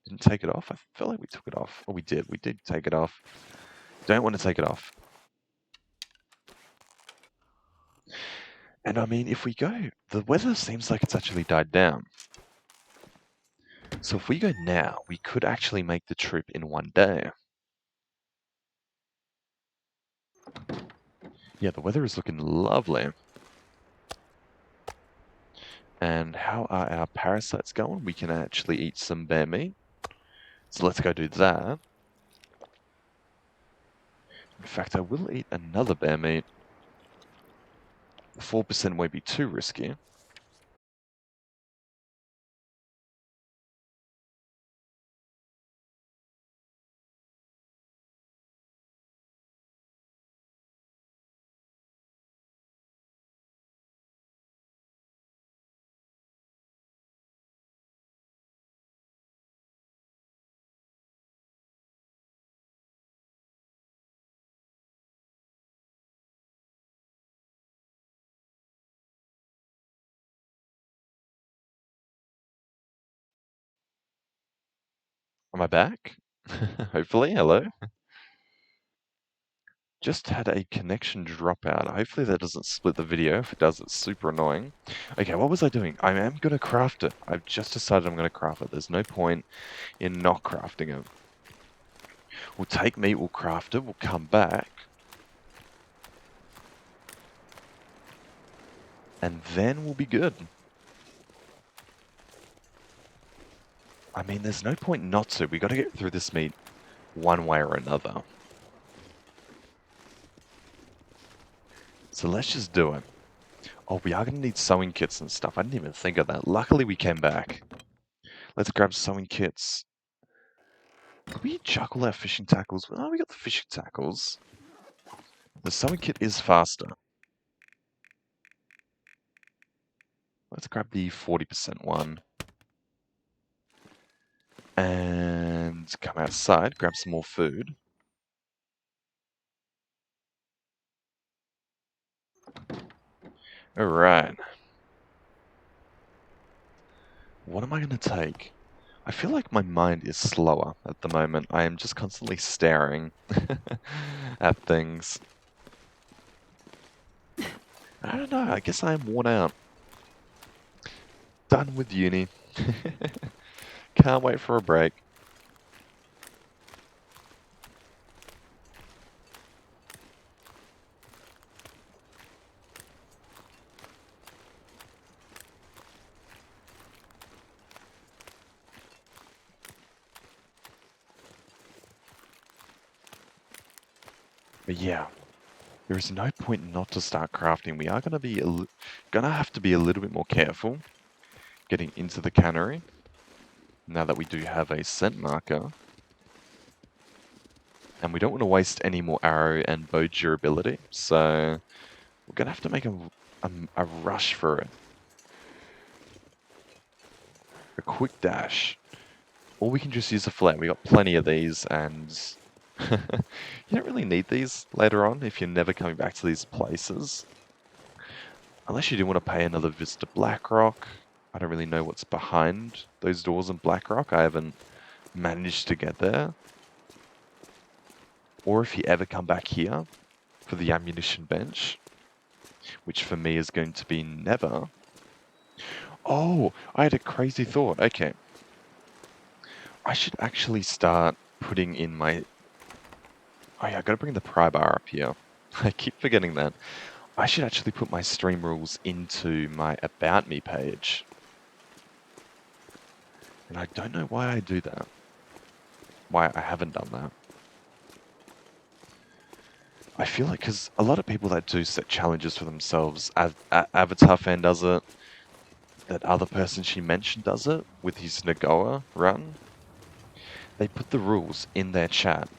Didn't take it off? I feel like we took it off. Oh, we did. We did take it off. Don't want to take it off. And I mean, if we go, the weather seems like it's actually died down. So if we go now, we could actually make the trip in one day. Yeah, the weather is looking lovely. And how are our parasites going? We can actually eat some bear meat. So let's go do that. In fact, I will eat another bear meat. 4% won't be too risky. Am I back? Hopefully, hello. Just had a connection drop out. Hopefully that doesn't split the video. If it does, it's super annoying. Okay, what was I doing? I am going to craft it. I've just decided I'm going to craft it. There's no point in not crafting it. We'll take meat, we'll craft it, we'll come back. And then we'll be good. I mean, there's no point not to. We got to get through this meat one way or another. So let's just do it. Oh, we are going to need sewing kits and stuff. I didn't even think of that. Luckily, we came back. Let's grab sewing kits. Could we chuck all our fishing tackles? Oh, we got the fishing tackles. The sewing kit is faster. Let's grab the 40% one. And come outside, grab some more food. Alright. What am I going to take? I feel like my mind is slower at the moment. I am just constantly staring at things. I don't know, I guess I am worn out. Done with uni. Can't wait for a break. But yeah, there is no point not to start crafting. We are going to be gonna have to be a little bit more careful getting into the cannery now that we do have a scent marker. And we don't want to waste any more arrow and bow durability, so we're going to have to make a a rush for it. A quick dash. Or we can just use a flare. We got plenty of these, and you don't really need these later on if you're never coming back to these places. Unless you do want to pay another visit to Blackrock. I don't really know what's behind those doors in Blackrock. I haven't managed to get there. Or if you ever come back here for the ammunition bench, which for me is going to be never. Oh, I had a crazy thought. Okay. I should actually start putting in my... Oh yeah, I gotta bring the pry bar up here. I keep forgetting that. I should actually put my stream rules into my About Me page. And I don't know why I do that. Why I haven't done that. I feel like because a lot of people that do set challenges for themselves, Avatar fan does it, that other person she mentioned does it with his Nagoa run. They put the rules in their chat.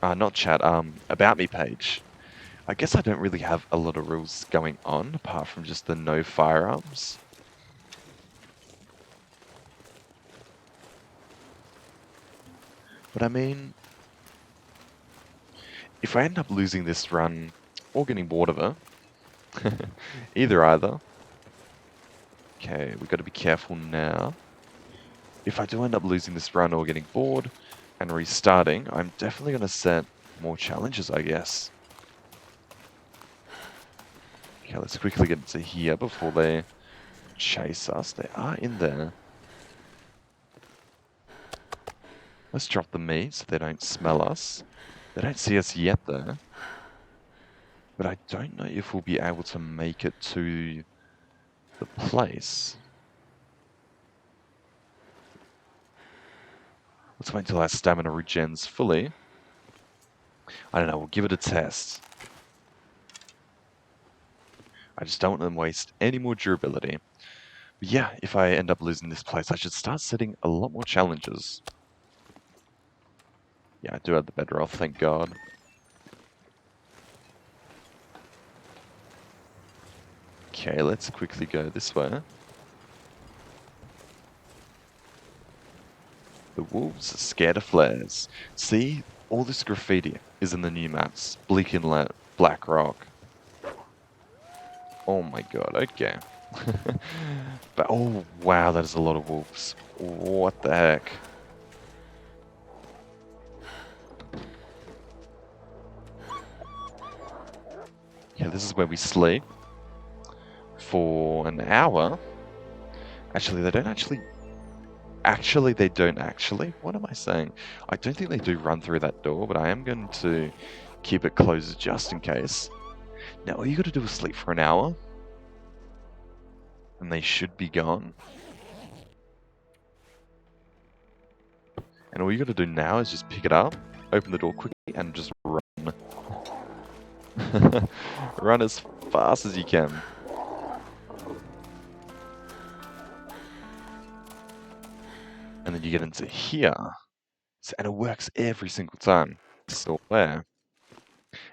Not chat, About Me page. I guess I don't really have a lot of rules going on, apart from just the no firearms. But I mean, if I end up losing this run, or getting bored of it, either. Okay, we've got to be careful now. If I do end up losing this run or getting bored and restarting, I'm definitely going to set more challenges, I guess. Okay, let's quickly get into here before they chase us. They are in there. Let's drop the meat so they don't smell us. They don't see us yet, though. But I don't know if we'll be able to make it to the place. Let's wait until our stamina regens fully. I don't know, we'll give it a test. I just don't want them to waste any more durability. But yeah, if I end up losing this place, I should start setting a lot more challenges. Yeah, I do have the bedroll, thank God. Okay, let's quickly go this way. The wolves are scared of flares. See, all this graffiti is in the new maps. Bleak Inlet, Black Rock. Oh my god, okay. But oh wow, that is a lot of wolves. What the heck? Yeah, this is where we sleep for an hour. Actually, they don't actually. Actually, they don't actually. What am I saying? I don't think they do run through that door, but I am going to keep it closed just in case. Now, all you gotta do is sleep for an hour, and they should be gone. And all you gotta do now is just pick it up, open the door quickly, and just run. Run as fast as you can. And then you get into here. And it works every single time. Still there.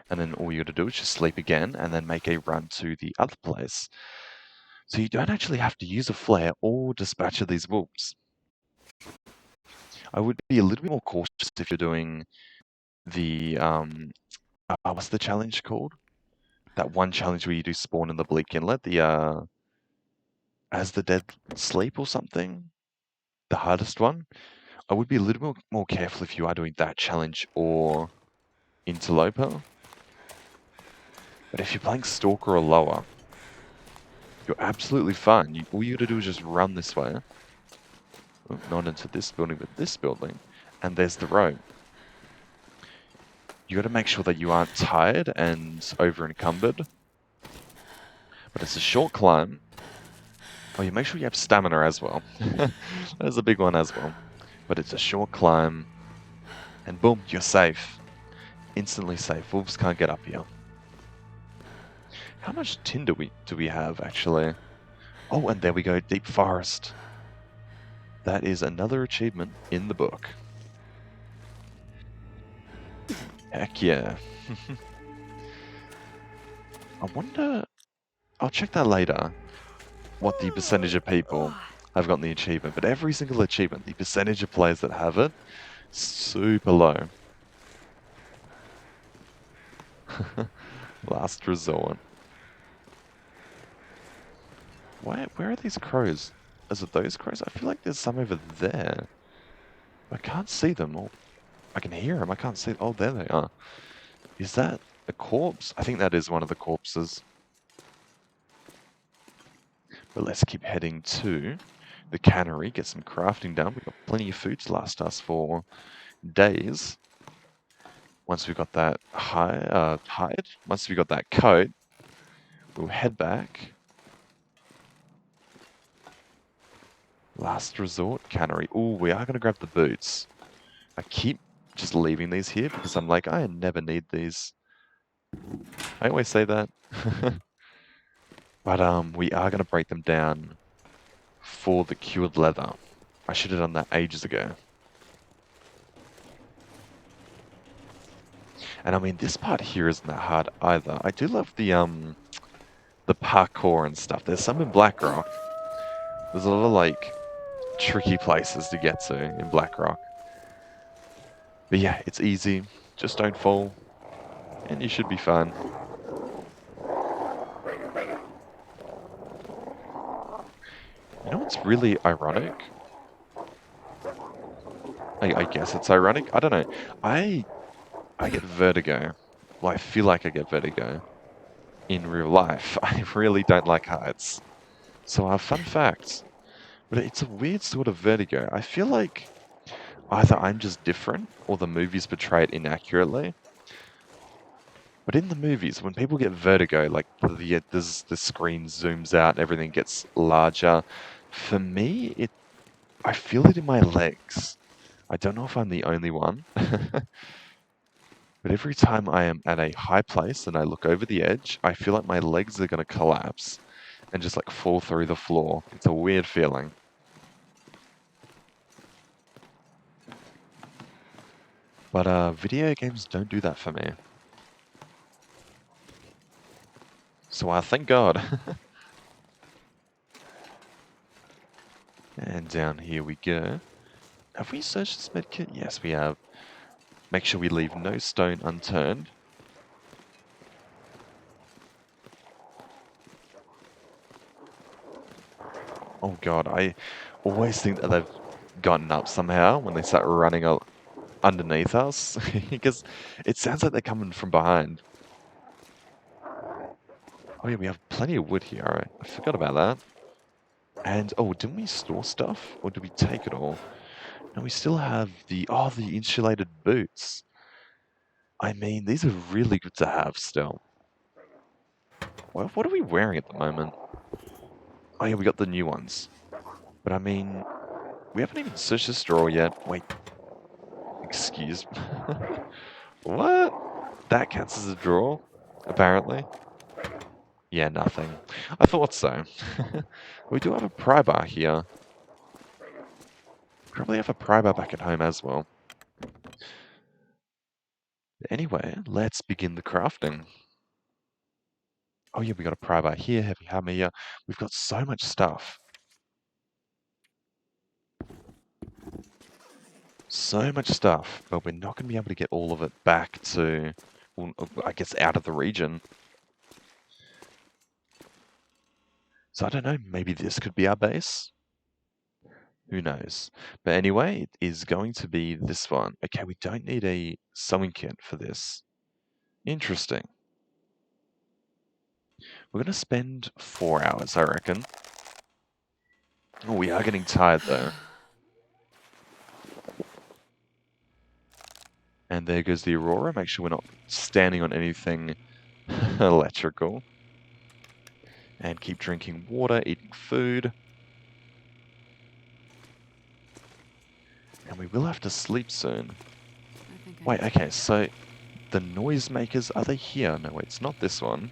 And then all you gotta do is just sleep again, and then make a run to the other place. So you don't actually have to use a flare or dispatch of these wolves. I would be a little bit more cautious if you're doing the, what's the challenge called? That one challenge where you do spawn in the Bleak Inlet, the, As the Dead Sleep or something? The hardest one? I would be a little bit more careful if you are doing that challenge or Interloper. But if you're playing Stalker or lower, you're absolutely fine. All you gotta do is just run this way. Oh, not into this building, but this building. And there's the road. You gotta make sure that you aren't tired and over encumbered. But it's a short climb. Oh, you make sure you have stamina as well. That's a big one as well. But it's a short climb. And boom, you're safe. Instantly safe. Wolves can't get up here. How much tin do we have, actually? Oh, and there we go, Deep Forest. That is another achievement in the book. Heck yeah. I wonder... I'll check that later, what the percentage of people have gotten the achievement. But every single achievement, the percentage of players that have it, super low. Last resort. Where are these crows? Is it those crows? I feel like there's some over there. I can't see them. Or I can hear them. I can't see. Oh, there they are. Is that a corpse? I think that is one of the corpses. But let's keep heading to the cannery, get some crafting done. We've got plenty of food to last us for days. Once we've got that hide, once we got that coat, we'll head back. Last resort, cannery. Oh, we are going to grab the boots. I keep just leaving these here because I'm like, I never need these. I always say that. But we are going to break them down for the cured leather. I should have done that ages ago. And I mean, this part here isn't that hard either. I do love the parkour and stuff. There's some in Blackrock. There's a lot of like tricky places to get to in Blackrock. But yeah, it's easy. Just don't fall, and you should be fine. You know what's really ironic? I guess it's ironic. I don't know. I get vertigo. Well, I feel like I get vertigo in real life. I really don't like heights. So, fun fact. But it's a weird sort of vertigo. I feel like either I'm just different or the movies portray it inaccurately. But in the movies, when people get vertigo, like the screen zooms out and everything gets larger. For me, I feel it in my legs. I don't know if I'm the only one. But every time I am at a high place and I look over the edge, I feel like my legs are going to collapse and just like fall through the floor. It's a weird feeling. But video games don't do that for me. So thank God. And down here we go. Have we searched this medkit? Yes, we have. Make sure we leave no stone unturned. Oh God, I always think that they've gotten up somehow when they start running underneath us. Because it sounds like they're coming from behind. Oh yeah, we have plenty of wood here. Alright, I forgot about that. And, oh, didn't we store stuff? Or did we take it all? No, we still have the insulated boots. I mean, these are really good to have still. What are we wearing at the moment? Oh yeah, we got the new ones. But I mean, we haven't even searched this drawer yet. Wait, excuse me. What? That counts as a drawer, apparently. Yeah, nothing. I thought so. We do have a pry bar here. Probably have a pry bar back at home as well. Anyway, let's begin the crafting. Oh yeah, we got a pry bar here, heavy hammer here. We've got so much stuff. So much stuff, but we're not going to be able to get all of it back to, well, I guess, out of the region. So I don't know, maybe this could be our base? Who knows? But anyway, it is going to be this one. Okay, we don't need a sewing kit for this. Interesting. We're going to spend 4 hours, I reckon. Oh, we are getting tired though. And there goes the Aurora. Make sure we're not standing on anything electrical. And keep drinking water, eating food. And we will have to sleep soon. Wait, okay, so the noisemakers, are they here? No, wait, it's not this one.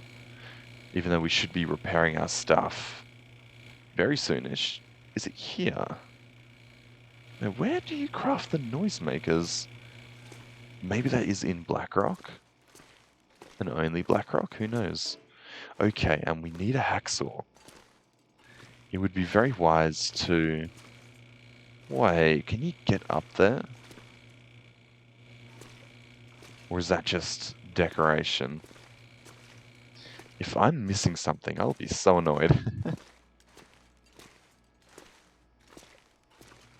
Even though we should be repairing our stuff very soonish. Is it here? Now, where do you craft the noisemakers? Maybe that is in Blackrock? And only Blackrock? Who knows? Okay, and we need a hacksaw. It would be very wise to... Wait, can you get up there? Or is that just decoration? If I'm missing something, I'll be so annoyed.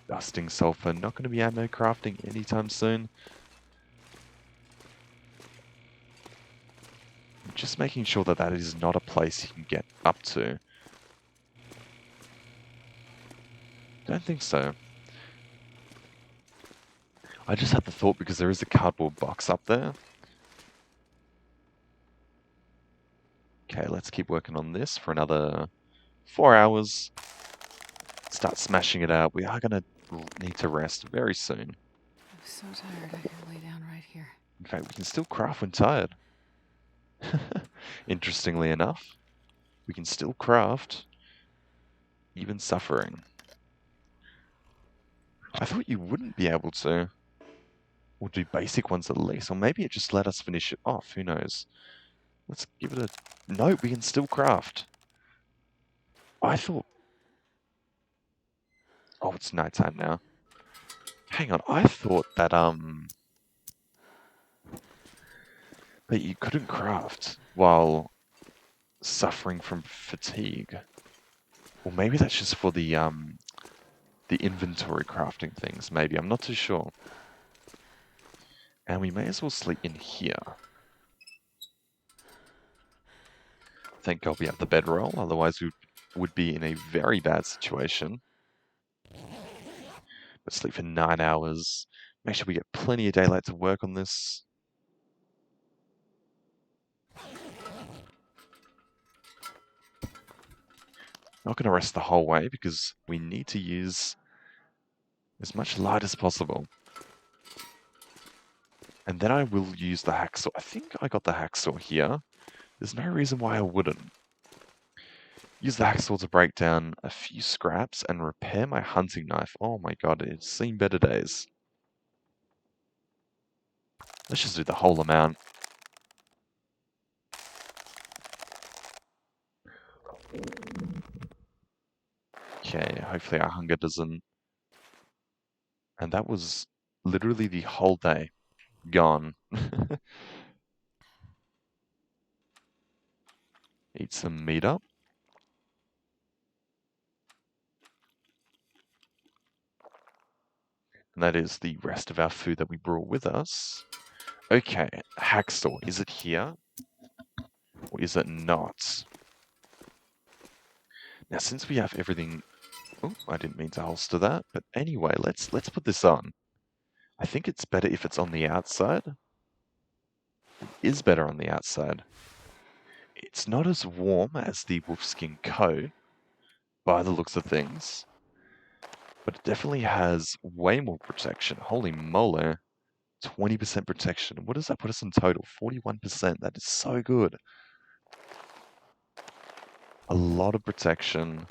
Dusting sulfur, not going to be ammo crafting anytime soon. Just making sure that that is not a place you can get up to. Don't think so. I just had the thought because there is a cardboard box up there. Okay, let's keep working on this for another 4 hours. Start smashing it out. We are going to need to rest very soon. I'm so tired I could lay down right here. In fact, we can still craft when tired. Interestingly enough, we can still craft even suffering. I thought you wouldn't be able to. Or do basic ones at least. Or maybe it just let us finish it off. Who knows? Let's give it a... No, we can still craft. I thought... Oh, it's nighttime now. Hang on, I thought that, that you couldn't craft while suffering from fatigue. Or maybe that's just for the inventory crafting things, maybe. I'm not too sure. And we may as well sleep in here. Thank God we have the bedroll, otherwise we would be in a very bad situation. But sleep for 9 hours. Make sure we get plenty of daylight to work on this. Not going to rest the whole way because we need to use as much light as possible. And then I will use the hacksaw. I think I got the hacksaw here. There's no reason why I wouldn't. Use the hacksaw to break down a few scraps and repair my hunting knife. Oh my god, it's seen better days. Let's just do the whole amount. Okay, hopefully our hunger doesn't... And that was literally the whole day gone. Eat some meat up. And that is the rest of our food that we brought with us. Okay, hacksaw. Is it here? Or is it not? Now, since we have everything... Oh, I didn't mean to holster that. But anyway, let's put this on. I think it's better if it's on the outside. It is better on the outside. It's not as warm as the wolfskin coat, by the looks of things. But it definitely has way more protection. Holy moly. 20% protection. What does that put us in total? 41%. That is so good. A lot of protection.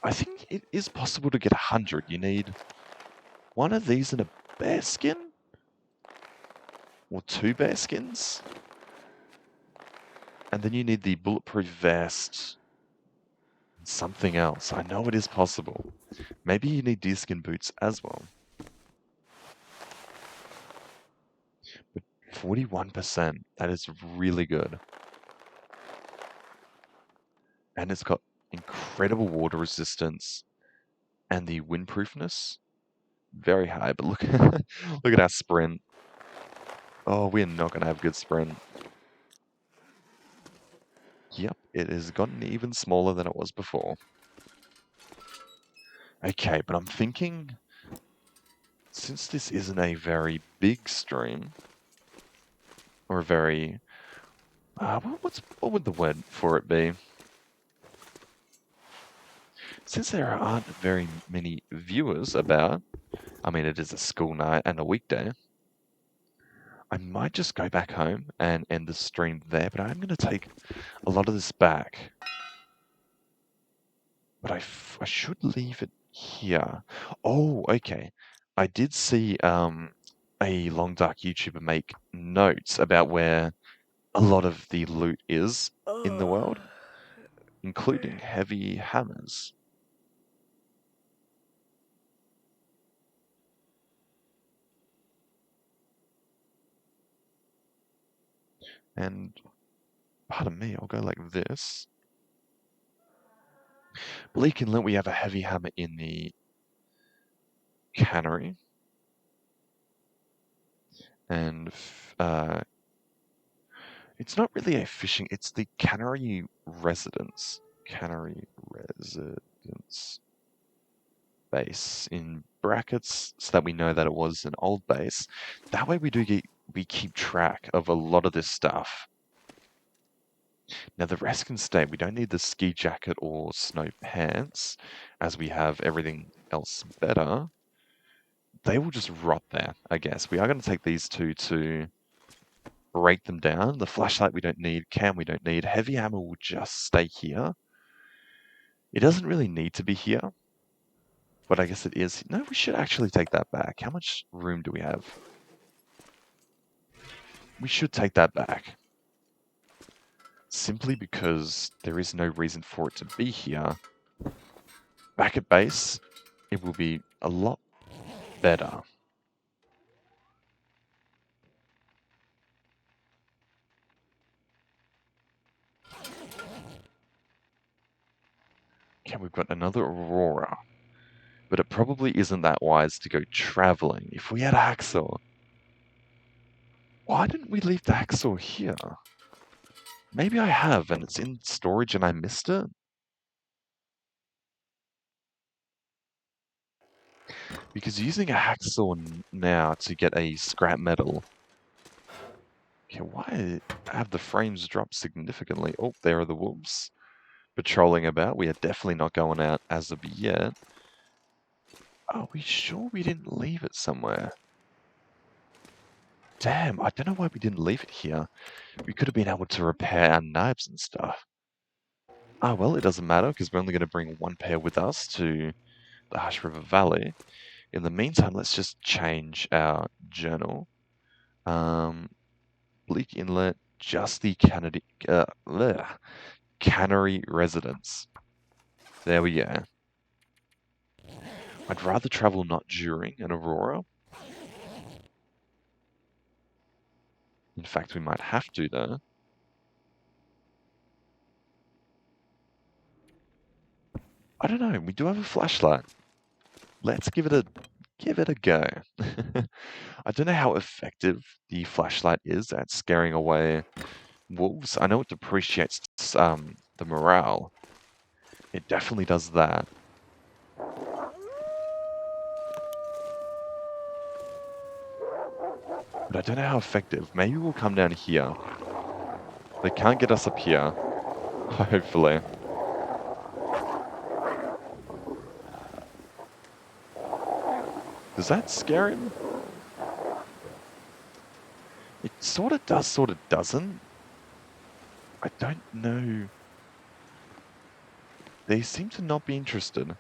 I think it is possible to get 100. You need one of these and a bear skin? Or 2 bear skins? And then you need the bulletproof vest. And something else. I know it is possible. Maybe you need deerskin boots as well. But 41%. That is really good. And it's got incredible water resistance. And the windproofness. Very high. But look, look at our sprint. Oh, we're not going to have good sprint. Yep, it has gotten even smaller than it was before. Okay, but I'm thinking, since this isn't a very big stream, or a very, what would the word for it be? Since there aren't very many viewers about, I mean, it is a school night and a weekday, I might just go back home and end the stream there, but I'm going to take a lot of this back. But I should leave it here. Oh, okay. I did see a long dark YouTuber make notes about where a lot of the loot is in the Oh. world, including heavy hammers. And pardon me, I'll go like this. Bleak Inlet, we have a heavy hammer in the cannery, and it's not really a fishing, it's the cannery residence. Cannery residence base in brackets so that we know that it was an old base. That way we keep track of a lot of this stuff. Now the rest can stay. We don't need the ski jacket or snow pants as we have everything else better. They will just rot there, I guess. We are going to take these two to break them down. The flashlight we don't need, cam we don't need. Heavy hammer will just stay here. It doesn't really need to be here, but I guess it is. No, we should actually take that back. How much room do we have? We should take that back. Simply because there is no reason for it to be here. Back at base, it will be a lot better. Okay, we've got another Aurora. But it probably isn't that wise to go traveling. If we had a hacksaw, why didn't we leave the hacksaw here? Maybe I have, and it's in storage and I missed it? Because using a hacksaw now to get a scrap metal... Okay, why have the frames dropped significantly? Oh, there are the wolves patrolling about. We are definitely not going out as of yet. Are we sure we didn't leave it somewhere? Damn, I don't know why we didn't leave it here. We could have been able to repair our knives and stuff. Ah, well, it doesn't matter because we're only going to bring one pair with us to the Hush River Valley. In the meantime, let's just change our journal. Bleak Inlet, just the cannery residence. There we go. I'd rather travel not during an aurora. In fact, we might have to, though. I don't know. We do have a flashlight. Let's give it a go. I don't know how effective the flashlight is at scaring away wolves. I know it depreciates the morale. It definitely does that. But I don't know how effective. Maybe we'll come down here. They can't get us up here. Hopefully. Does that scare him? It sort of does, sort of doesn't. I don't know. They seem to not be interested.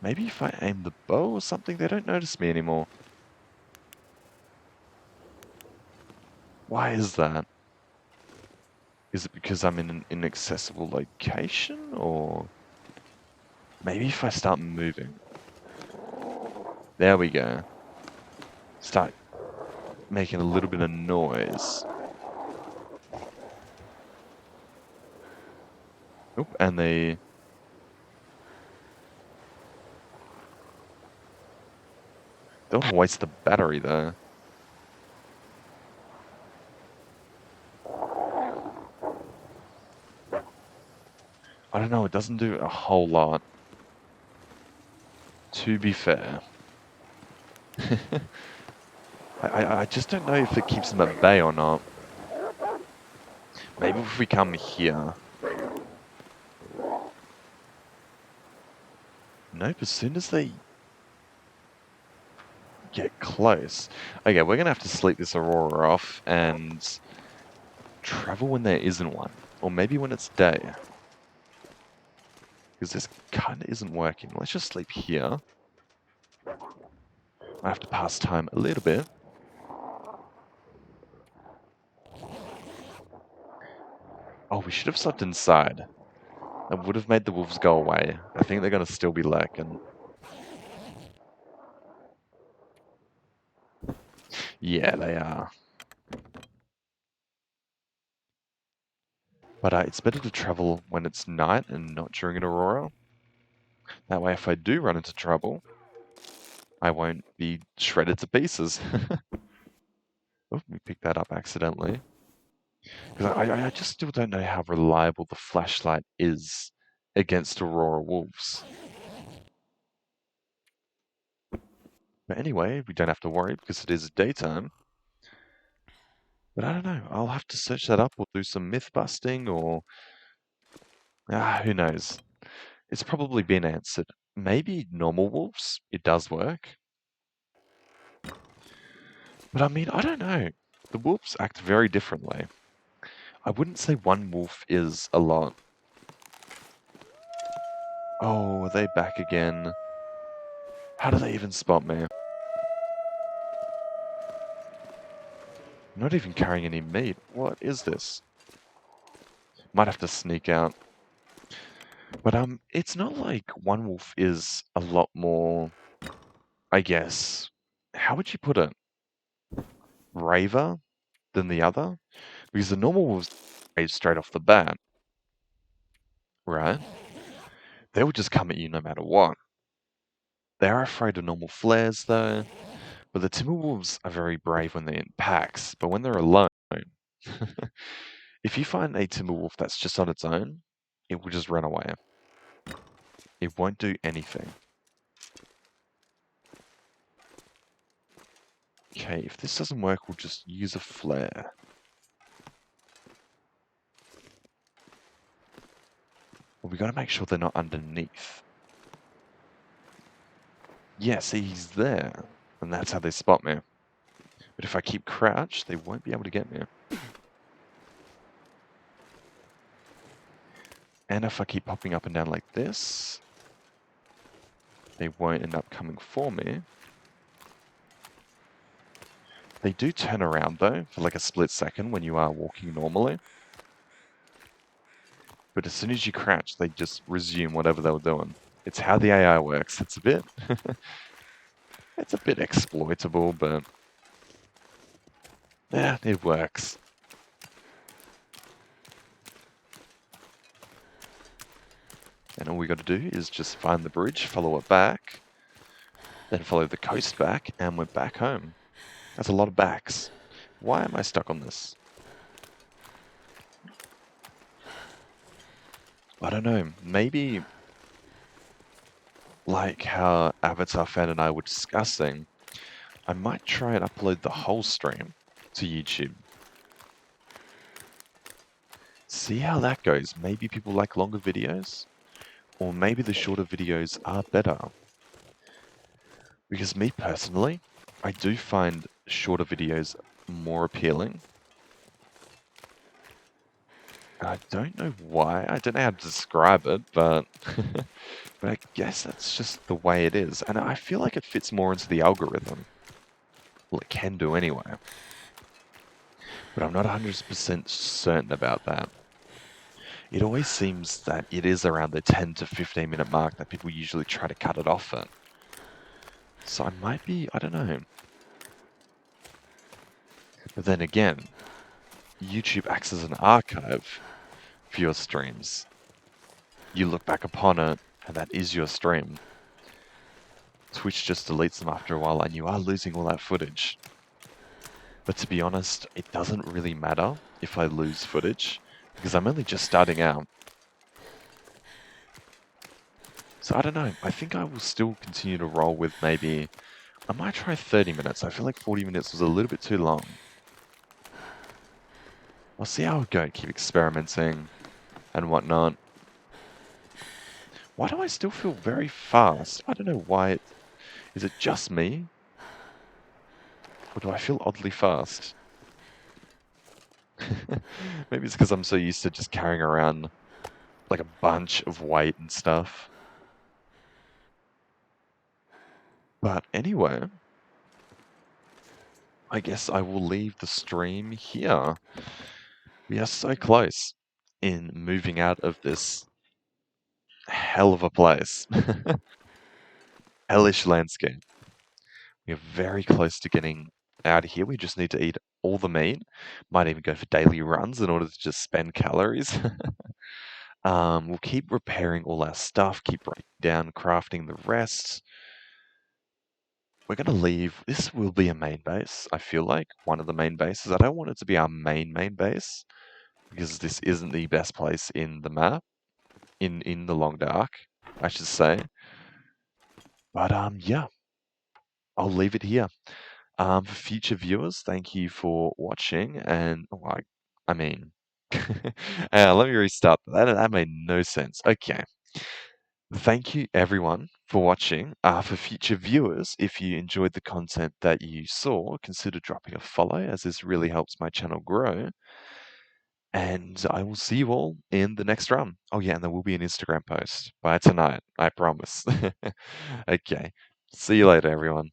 Maybe if I aim the bow or something, they don't notice me anymore. Why is that? Is it because I'm in an inaccessible location, or... Maybe if I start moving. There we go. Start making a little bit of noise. Oop, and they... Don't want to waste the battery, though. I don't know, it doesn't do a whole lot. To be fair. I just don't know if it keeps them at bay or not. Maybe if we come here. Nope, as soon as they get close. Okay, we're gonna have to sleep this Aurora off and travel when there isn't one. Or maybe when it's day. Because this kinda isn't working. Let's just sleep here. I have to pass time a little bit. Oh, we should have slept inside. That would have made the wolves go away. I think they're going to still be lurking. Yeah, they are. But it's better to travel when it's night and not during an aurora. That way, if I do run into trouble, I won't be shredded to pieces. Oh, we picked that up accidentally. Because I just still don't know how reliable the flashlight is against aurora wolves. But anyway, we don't have to worry because it is daytime. But I don't know. I'll have to search that up or do some myth busting or who knows. It's probably been answered. Maybe normal wolves, it does work. But I mean, I don't know. The wolves act very differently. I wouldn't say one wolf is a lot. Oh, are they back again? How do they even spot me? I'm not even carrying any meat. What is this? Might have to sneak out. But it's not like one wolf is a lot more, I guess, how would you put it? Braver than the other? Because the normal wolves brave straight off the bat, right? They will just come at you no matter what. They are afraid of normal flares though, but the timber wolves are very brave when they're in packs, but when they're alone, if you find a timber wolf that's just on its own, it will just run away. It won't do anything. Okay, if this doesn't work, we'll just use a flare. Well, we gotta make sure they're not underneath. Yeah, see, he's there, and that's how they spot me. But if I keep crouched, they won't be able to get me. And if I keep popping up and down like this, they won't end up coming for me. They do turn around though, for like a split second when you are walking normally. But as soon as you crouch, they just resume whatever they were doing. It's how the AI works. It's a bit, it's a bit exploitable, but yeah, it works. And all we got to do is just find the bridge, follow it back, then follow the coast back, and we're back home. That's a lot of backs. Why am I stuck on this? I don't know. Maybe like how Avatar Fan and I were discussing, I might try and upload the whole stream to YouTube. See how that goes. Maybe people like longer videos, or maybe the shorter videos are better. Because me personally, I do find shorter videos more appealing. And I don't know why. I don't know how to describe it, but but I guess that's just the way it is. And I feel like it fits more into the algorithm. Well, it can do anyway. But I'm not 100% certain about that. It always seems that it is around the 10 to 15 minute mark that people usually try to cut it off at. So I might be, I don't know. But then again, YouTube acts as an archive for your streams. You look back upon it, and that is your stream. Twitch just deletes them after a while, and you are losing all that footage. But to be honest, it doesn't really matter if I lose footage, because I'm only just starting out. So I don't know, I think I will still continue to roll with maybe, I might try 30 minutes. I feel like 40 minutes was a little bit too long. I'll see how it goes, keep experimenting and whatnot. Why do I still feel very fast? I don't know why. Is it just me? Or do I feel oddly fast? Maybe it's because I'm so used to just carrying around like a bunch of weight and stuff. But anyway, I guess I will leave the stream here. We are so close in moving out of this hell of a place. Hellish landscape. We are very close to getting out of here. We just need to eat all the meat. Might even go for daily runs in order to just spend calories. We'll keep repairing all our stuff, keep breaking down, crafting the rest. We're going to leave. This will be a main base, I feel like. One of the main bases. I don't want it to be our main base because this isn't the best place in the map, in the Long Dark, I should say. But yeah, I'll leave it here. For future viewers, thank you for watching. And I mean, let me restart that. That made no sense. Okay. Thank you everyone for watching. For future viewers, if you enjoyed the content that you saw, consider dropping a follow as this really helps my channel grow. And I will see you all in the next run. Oh yeah, and there will be an Instagram post by tonight, I promise. Okay. See you later, everyone.